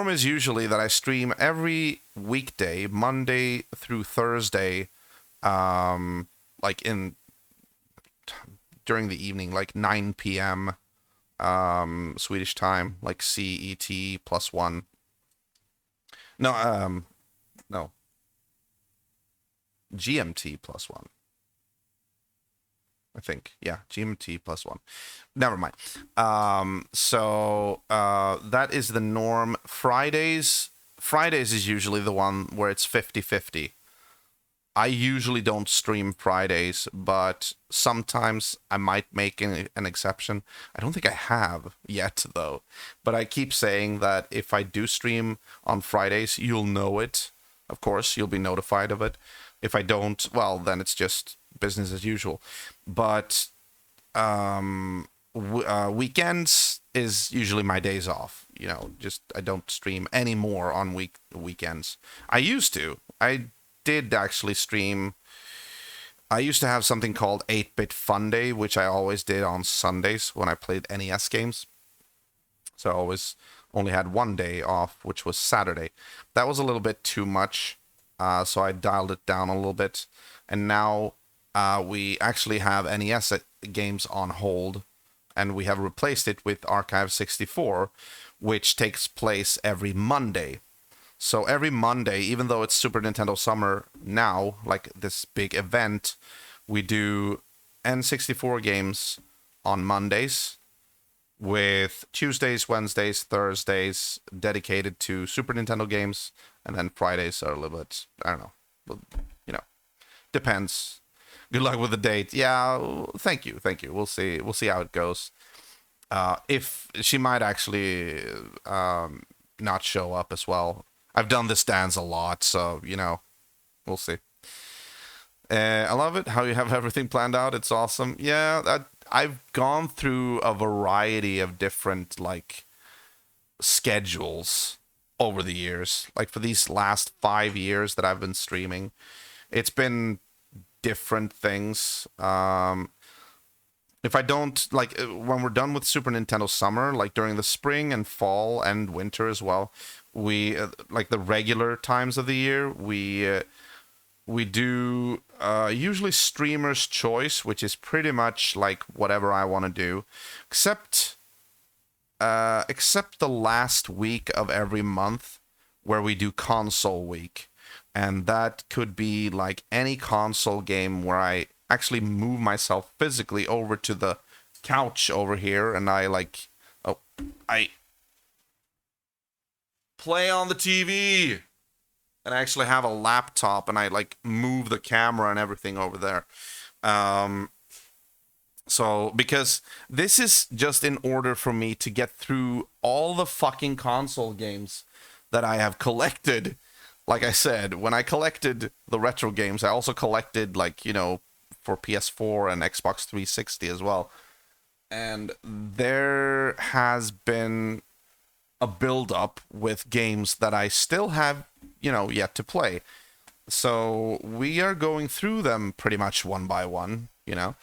is usually that I stream every weekday, Monday through Thursday, like during the evening, like 9 p.m. Swedish time, like CET +1. No, no. GMT +1. I think. Yeah, GMT +1. Never mind. So that is the norm. Fridays is usually the one where it's 50-50. I usually don't stream Fridays, but sometimes I might make an exception. I don't think I have yet, though. But I keep saying that if I do stream on Fridays, you'll know it. Of course, you'll be notified of it. If I don't, well, then it's just business as usual. But weekends is usually my days off. You know, just I don't stream anymore on weekends. I used to. I did actually stream. I used to have something called 8-Bit Fun Day, which I always did on Sundays when I played NES games. So I always only had one day off, which was Saturday. That was a little bit too much, so I dialed it down a little bit. And now we actually have NES games on hold, and we have replaced it with Archive 64, which takes place every Monday. So every Monday, even though it's Super Nintendo Summer now, like this big event, we do N64 games on Mondays, with Tuesdays, Wednesdays, Thursdays dedicated to Super Nintendo games, and then Fridays are a little bit, I don't know, you know, depends. Good luck with the date. Yeah, thank you. We'll see how it goes. If she might actually not show up as well. I've done this dance a lot, so, you know, we'll see. I love it, how you have everything planned out. It's awesome. Yeah, I've gone through a variety of different, like, schedules over the years. Like for these last 5 years that I've been streaming, it's been different things. If I don't like when we're done with Super Nintendo Summer, like during the spring and fall and winter as well, we like the regular times of the year, we do usually streamer's choice, which is pretty much like whatever I want to do, except except the last week of every month where we do console week. And that could be like any console game where I actually move myself physically over to the couch over here and I play on the TV and I actually have a laptop and I like move the camera and everything over there. So, because this is just in order for me to get through all the fucking console games that I have collected. Like I said, when I collected the retro games, I also collected, like, you know, for PS4 and Xbox 360 as well. And there has been a build-up with games that I still have, you know, yet to play. So we are going through them pretty much one by one, you know.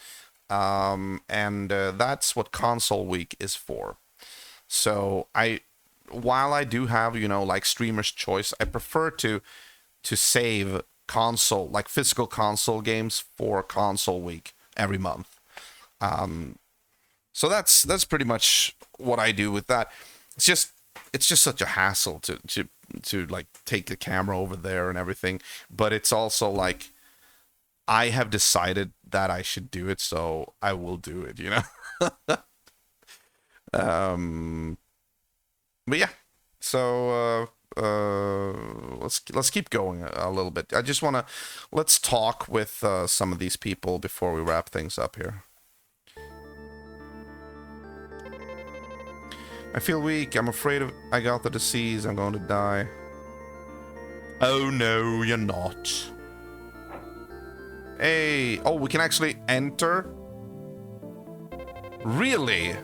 And that's what console week is for. So while I do have, you know, like streamer's choice, I prefer to save console, like physical console games for console week every month. So that's pretty much what I do with that. It's just such a hassle to like take the camera over there and everything, but it's also like I have decided that I should do it, so I will do it, you know. But yeah, so let's keep going a little bit. I just want to let's talk with some of these people before we wrap things up here. I feel weak. I'm afraid I got the disease. I'm going to die. Oh no, you're not. Hey, oh, we can actually enter? Really?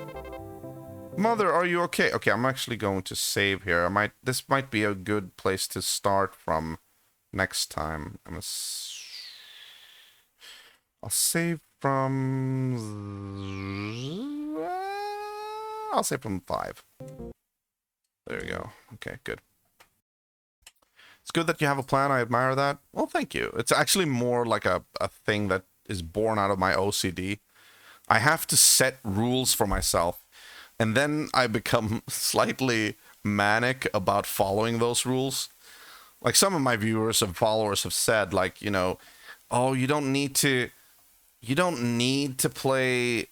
Mother, are you okay? Okay, I'm actually going to save here. This might be a good place to start from next time. I'll save from 5. There you go. Okay, good. It's good that you have a plan. I admire that. Well, thank you. It's actually more like a thing that is born out of my OCD. I have to set rules for myself, and then I become slightly manic about following those rules. Like some of my viewers and followers have said, like, you know, oh, you don't need to play,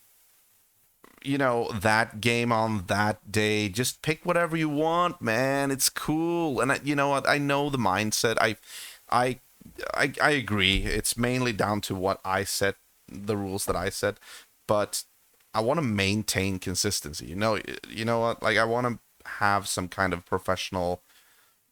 you know, that game on that day. Just pick whatever you want, man. It's cool. And you know what? I know the mindset. I agree. It's mainly down to what I set, the rules that I set. But I want to maintain consistency. You know what? Like I want to have some kind of professional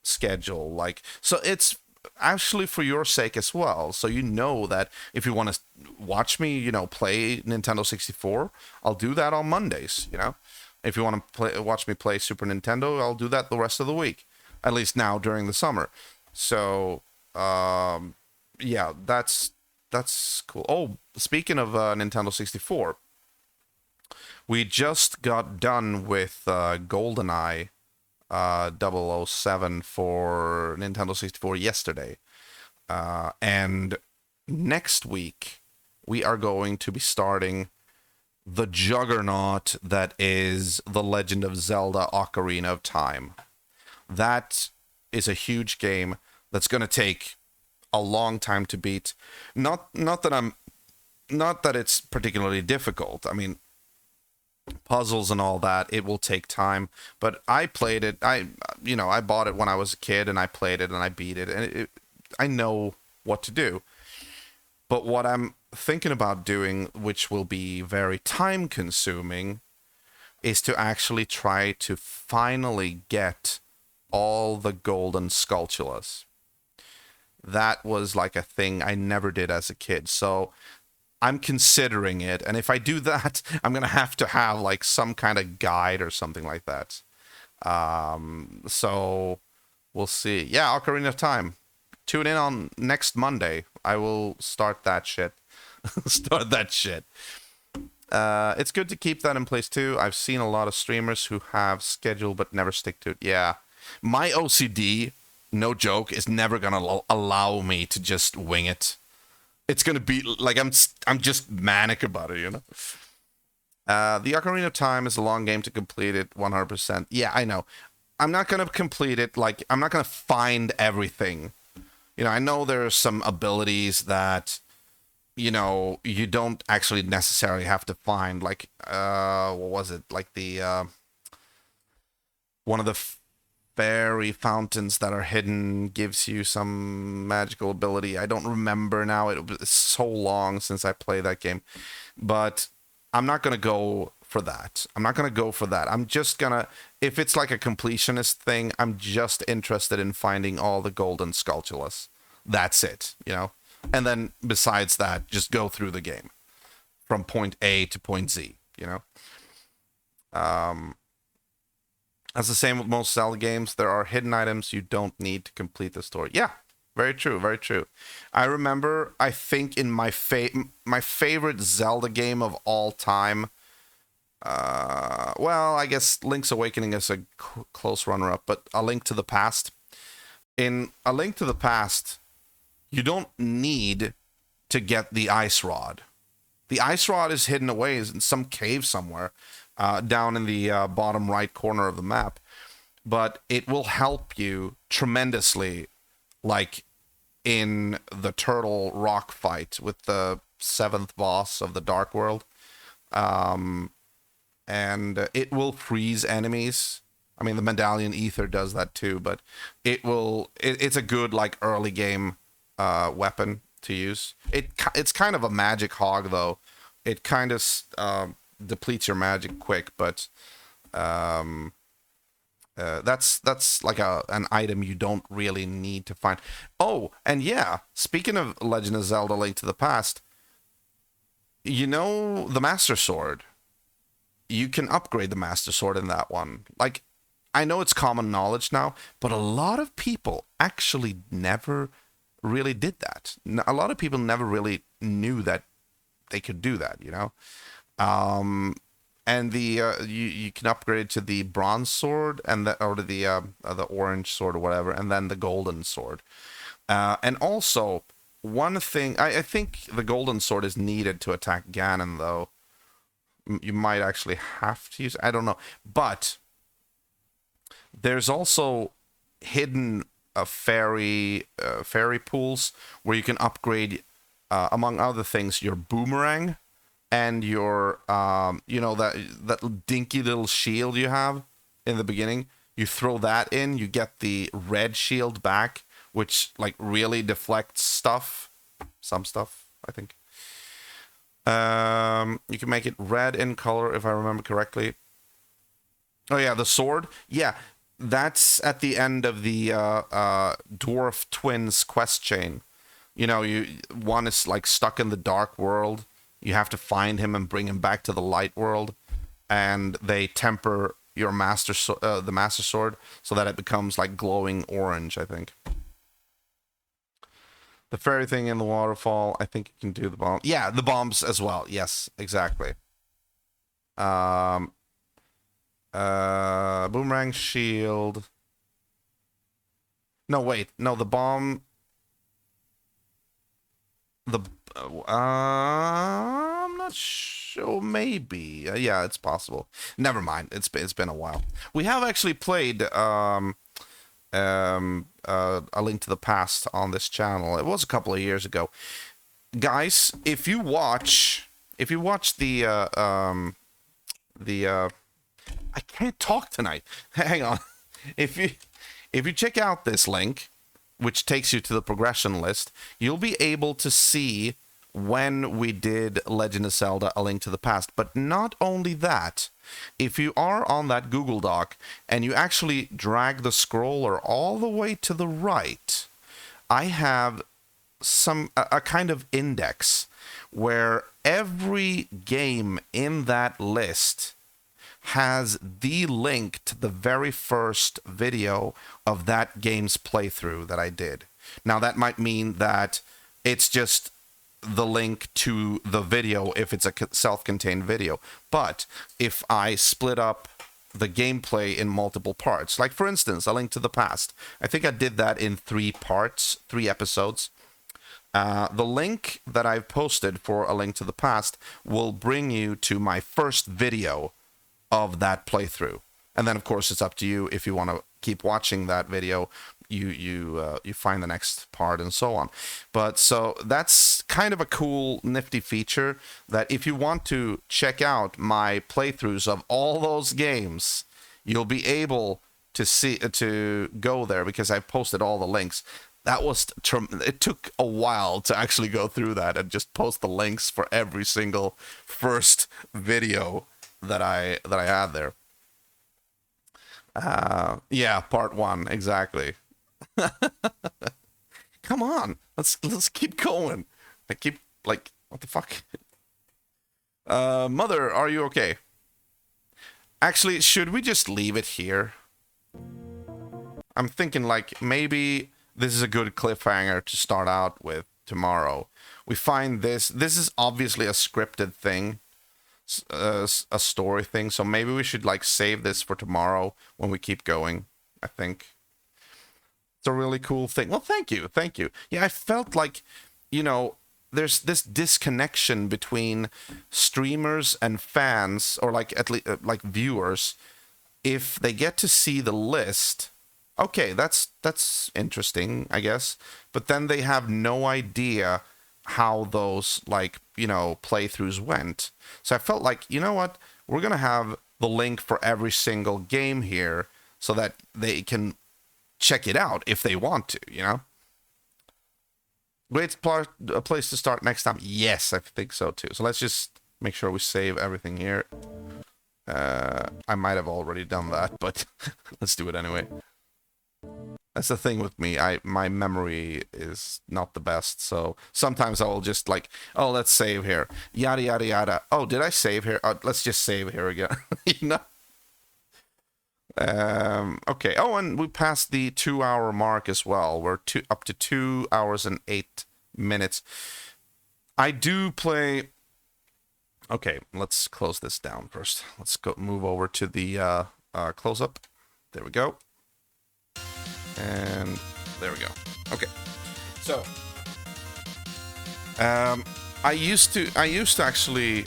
schedule. Like, so it's actually for your sake as well. So you know that if you want to watch me, you know, play Nintendo 64, I'll do that on Mondays, you know. If you want to watch me play Super Nintendo, I'll do that the rest of the week, at least now during the summer. So, yeah, that's cool. Oh, speaking of Nintendo 64, we just got done with GoldenEye 007 for Nintendo 64 yesterday. And next week, we are going to be starting the juggernaut that is The Legend of Zelda Ocarina of Time. That is a huge game that's going to take a long time to beat. Not that it's particularly difficult. I mean, puzzles and all that, it will take time, but I played it. I bought it when I was a kid and I played it and I beat it, and I know what to do. But what I'm thinking about doing, which will be very time consuming, is to actually try to finally get all the golden Skulltulas. That was like a thing I never did as a kid, so I'm considering it, and if I do that, I'm gonna have to have like some kind of guide or something like that. So we'll see. Yeah, Ocarina of Time. Tune in on next Monday. I will start that shit. Start that shit. It's good to keep that in place too. I've seen a lot of streamers who have schedule but never stick to it. Yeah. My OCD, no joke, is never gonna allow me to just wing it. It's gonna be like I'm just manic about it, you know. The Ocarina of Time is a long game to complete it 100%. Yeah, I know. I'm not gonna complete it. Like I'm not gonna find everything. You know, I know there are some abilities that you don't actually necessarily have to find. Like what was it? Like the one of the fairy fountains that are hidden gives you some magical ability. I don't remember now. It was so long since I played that game. But I'm not going to go for that. I'm not going to go for that. I'm just going to, if it's like a completionist thing, I'm just interested in finding all the golden sculptures. That's it, you know? And then besides that, just go through the game from point A to point Z, you know? That's the same with most Zelda games. There are hidden items you don't need to complete the story. Yeah, very true, very true. I remember, I think in my favorite Zelda game of all time, well, I guess Link's Awakening is a close runner-up, but A Link to the Past. In A Link to the Past, you don't need to get the Ice Rod. The Ice Rod is hidden away in some cave somewhere, down in the bottom right corner of the map. But it will help you tremendously, like in the Turtle Rock fight with the 7th boss of the Dark World. And it will freeze enemies. I mean, the Medallion Ether does that too, but it's a good, like, early game weapon to use. It's kind of a magic hog, though. It kind of depletes your magic quick, but that's like an item you don't really need to find. Oh, and yeah, speaking of Legend of Zelda: Link to the Past, you know the Master Sword. You can upgrade the Master Sword in that one. Like, I know it's common knowledge now, but a lot of people actually never really did that. A lot of people never really knew that they could do that, you know? And the you can upgrade to the bronze sword and or to the orange sword or whatever, and then the golden sword. And also, one thing, I think the golden sword is needed to attack Ganon, though. You might actually have to use, I don't know. But there's also hidden fairy pools where you can upgrade, among other things, your boomerang and your that dinky little shield you have in the beginning. You throw that in, you get the red shield back, which like really deflects stuff, some stuff, I think. You can make it red in color, if I remember correctly. Oh yeah, the sword. Yeah, that's at the end of the Dwarf Twins quest chain. You know, one is like stuck in the dark world. You have to find him and bring him back to the light world, and they temper your the Master Sword so that it becomes like glowing orange, I think. The fairy thing in the waterfall, I think you can do the bomb. Yeah, the bombs as well. Yes, exactly. Boomerang shield. No, wait. No, the bomb. I'm not sure. Maybe. Yeah, it's possible. Never mind. It's been a while. We have actually played A Link to the Past on this channel. It was a couple of years ago. Guys, if you watch the I can't talk tonight. Hang on. If you check out this link, which takes you to the progression list, you'll be able to see when we did Legend of Zelda: A Link to the Past. But not only that, if you are on that Google Doc and you actually drag the scroller all the way to the right, I have a kind of index where every game in that list has the link to the very first video of that game's playthrough that I did. Now, that might mean that it's just the link to the video if it's a self-contained video. But if I split up the gameplay in multiple parts, like for instance, A Link to the Past, I think I did that in 3 parts, 3 episodes. The link that I've posted for A Link to the Past will bring you to my first video of that playthrough. And then, of course, it's up to you if you want to keep watching that video. You find the next part and so on. But so that's kind of a cool, nifty feature that if you want to check out my playthroughs of all those games, you'll be able to go there because I've posted all the links. It took a while to actually go through that and just post the links for every single first video that I had there. Yeah, part 1, exactly. Come on, let's keep going. I keep like, what the fuck? Mother, are you okay? Actually, should we just leave it here? I'm thinking like maybe this is a good cliffhanger to start out with tomorrow. We find this is obviously a scripted thing, a story thing, so maybe we should like save this for tomorrow when we keep going. I think it's a really cool thing. Well, thank you. Yeah, I felt like, there's this disconnection between streamers and fans, or like at least like viewers. If they get to see the list, okay, that's interesting, I guess. But then they have no idea how those playthroughs went. So I felt like, you know what? We're going to have the link for every single game here so that they can check it out if they want to, Great place to start next time. Yes, I think so too. So let's just make sure we save everything here. I might have already done that, but let's do it anyway. That's the thing with me. My memory is not the best, so sometimes I will just like, oh, let's save here. Yada, yada, yada. Oh, did I save here? Let's just save here again. Okay. Oh, and we passed the 2-hour mark as well. We're up to 2 hours and 8 minutes. I do play... Okay, let's close this down first. Let's move over to the close-up. There we go. And there we go. Okay. So, I used to actually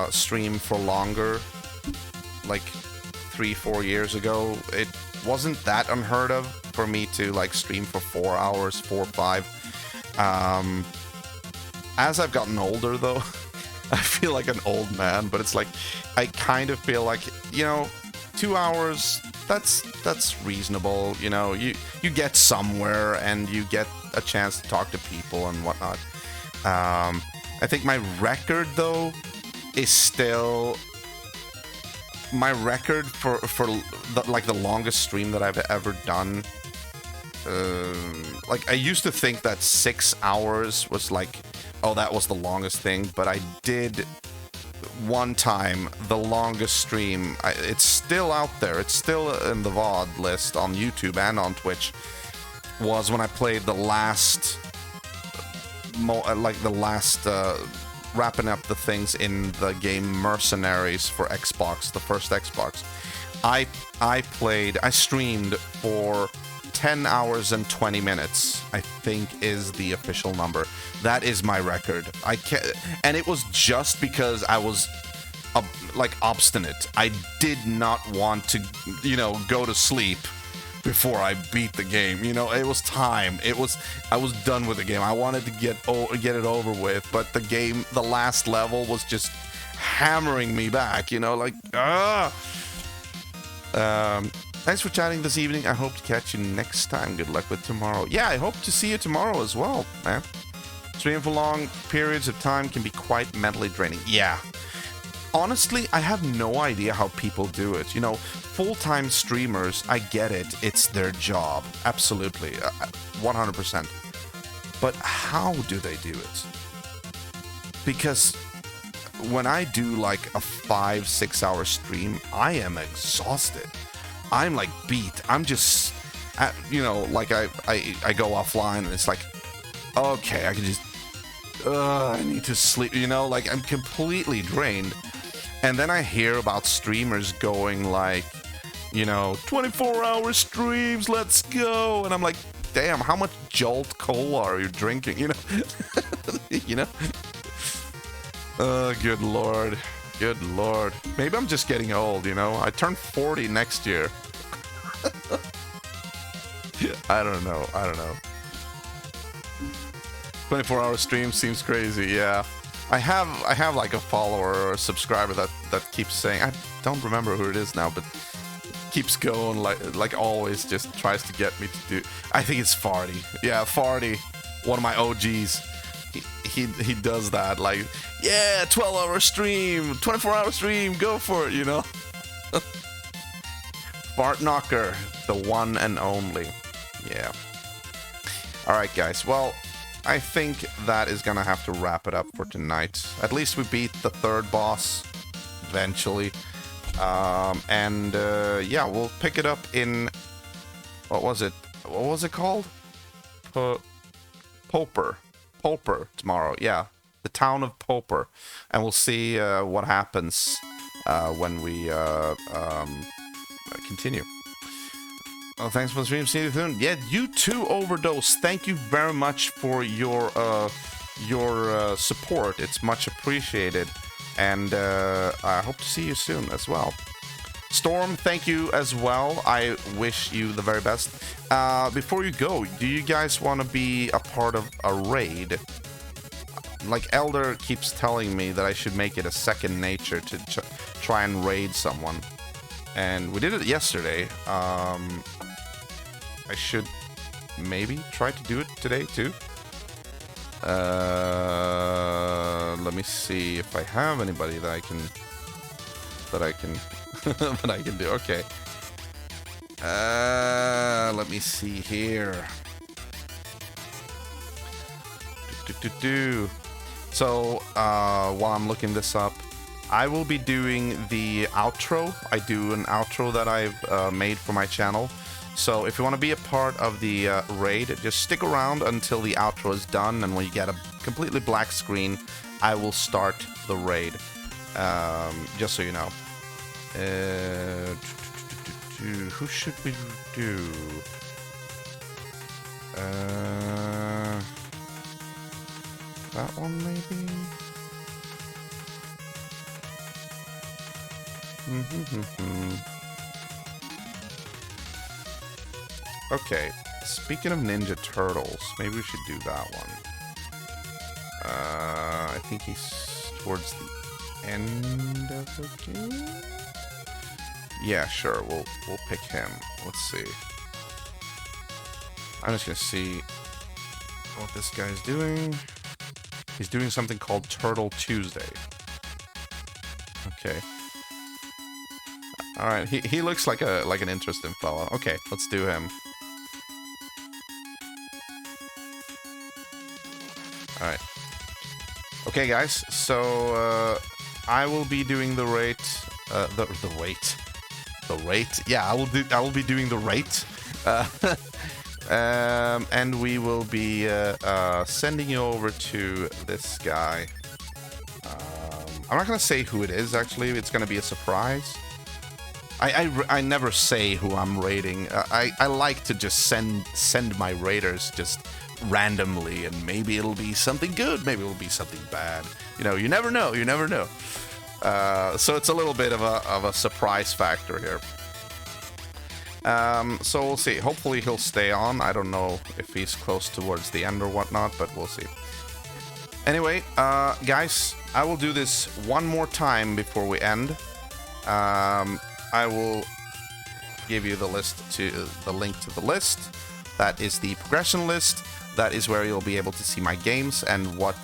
stream for longer, like 3-4 years ago. It wasn't that unheard of for me to like stream for 4 hours, 4 or 5. As I've gotten older though, I feel like an old man, but it's like I kind of feel like, 2 hours, that's reasonable. You get somewhere and you get a chance to talk to people and whatnot. I think my record though is still my record for the longest stream that I've ever done. Like I used to think that 6 hours was like, oh, that was the longest thing, but I did one time the longest stream. It's still out there. It's still in the VOD list on YouTube and on Twitch. Was when I played the last, wrapping up the things in the game Mercenaries for Xbox, the first Xbox. I streamed for 10 hours and 20 minutes, I think is the official number. That is my record. And it was just because I was obstinate. I did not want to, go to sleep before I beat the game. It was time. I was done with the game. I wanted to get it over with, but the last level was just hammering me back, Thanks for chatting this evening. I hope to catch you next time. Good luck with tomorrow. Yeah, I hope to see you tomorrow as well, man. Streaming for long periods of time can be quite mentally draining. Yeah. Honestly, I have no idea how people do it. Full-time streamers, I get it. It's their job. Absolutely. 100%. But how do they do it? Because when I do like a 5-6 hour stream, I am exhausted. I'm like beat. I'm just, like I go offline and it's like, okay, I can just, I need to sleep, like I'm completely drained. And then I hear about streamers going like, 24-hour streams, let's go. And I'm like, damn, how much Jolt Cola are you drinking? Good lord. Good lord. Maybe I'm just getting old, I turn 40 next year. I don't know. 24-hour stream seems crazy, yeah. I have like a follower or a subscriber that keeps saying, I don't remember who it is now, but keeps going like always just tries to get me to do. I think it's Farty. Yeah, Farty, one of my OGs. He does that, like, yeah, 12-hour stream, 24-hour stream, go for it, Fart Knocker, the one and only. Yeah. Alright, guys, well, I think that is gonna have to wrap it up for tonight. At least we beat the third boss eventually. Yeah, we'll pick it up in, what was it called? Poper tomorrow. Yeah, the town of Poper, and we'll see what happens when we continue. Oh, thanks for the stream. See you soon. Yeah, you too, Overdose. Thank you very much for your support. It's much appreciated, and I hope to see you soon as well. Storm, thank you as well. I wish you the very best. Before you go, do you guys want to be a part of a raid? Like, Elder keeps telling me that I should make it a second nature to try and raid someone. And we did it yesterday. I should maybe try to do it today too. Let me see if I have anybody that I can that I can do. Okay. Let me see here. So while I'm looking this up, I will be doing the outro. I do an outro that I've made for my channel. So if you want to be a part of the raid, just stick around until the outro is done, and when you get a completely black screen, I will start the raid. Just so you know. Who should we do? That one maybe? Okay, speaking of Ninja Turtles, maybe we should do that one. I think he's towards the end of the game? Yeah, sure, we'll pick him. Let's see. I'm just gonna see what this guy's doing. He's doing something called Turtle Tuesday. Okay. Alright, he looks like an interesting fella. Okay, let's do him. Alright. Okay, guys, so I will be doing the rate. The rate? Yeah, I will be doing the rate. And we will be sending you over to this guy. I'm not gonna say who it is, actually. It's gonna be a surprise. I never say who I'm raiding. I like to just send my raiders just randomly, and maybe it'll be something good, maybe it'll be something bad. You never know. So it's a little bit of a surprise factor here. So we'll see. Hopefully he'll stay on. I don't know if he's close towards the end or whatnot, but we'll see. Anyway, guys, I will do this one more time before we end. I will give you the link to the list. That is the progression list. That is where you'll be able to see my games and what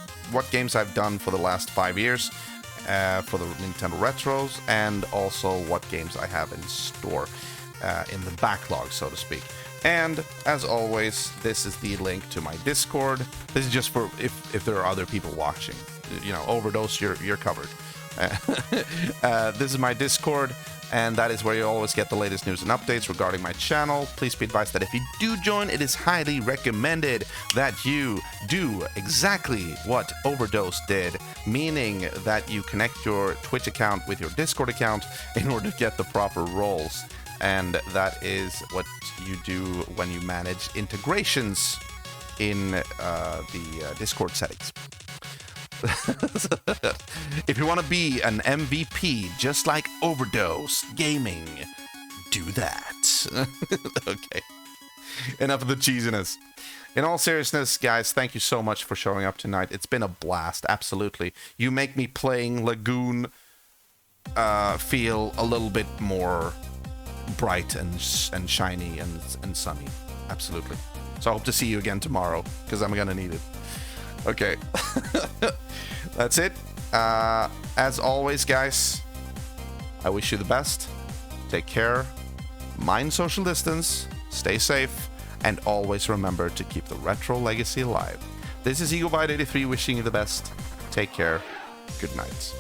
games I've done for the last 5 years for the Nintendo Retros, and also what games I have in store in the backlog, so to speak. And as always, this is the link to my Discord. This is just for if there are other people watching. overdose, you're covered. This is my Discord, and that is where you always get the latest news and updates regarding my channel. Please be advised that if you do join, it is highly recommended that you do exactly what Overdose did, meaning that you connect your Twitch account with your Discord account in order to get the proper roles. And that is what you do when you manage integrations in the Discord settings. If you want to be an MVP just like Overdose Gaming, do that. Okay. Enough of the cheesiness. In all seriousness, guys, thank you so much for showing up tonight. It's been a blast, absolutely. You make me playing Lagoon feel a little bit more bright and shiny and sunny. Absolutely. So I hope to see you again tomorrow, because I'm gonna need it. Okay. That's it. As always, guys, I wish you the best. Take care. Mind social distance. Stay safe. And always remember to keep the retro legacy alive. This is EagleBite83 wishing you the best. Take care. Good night.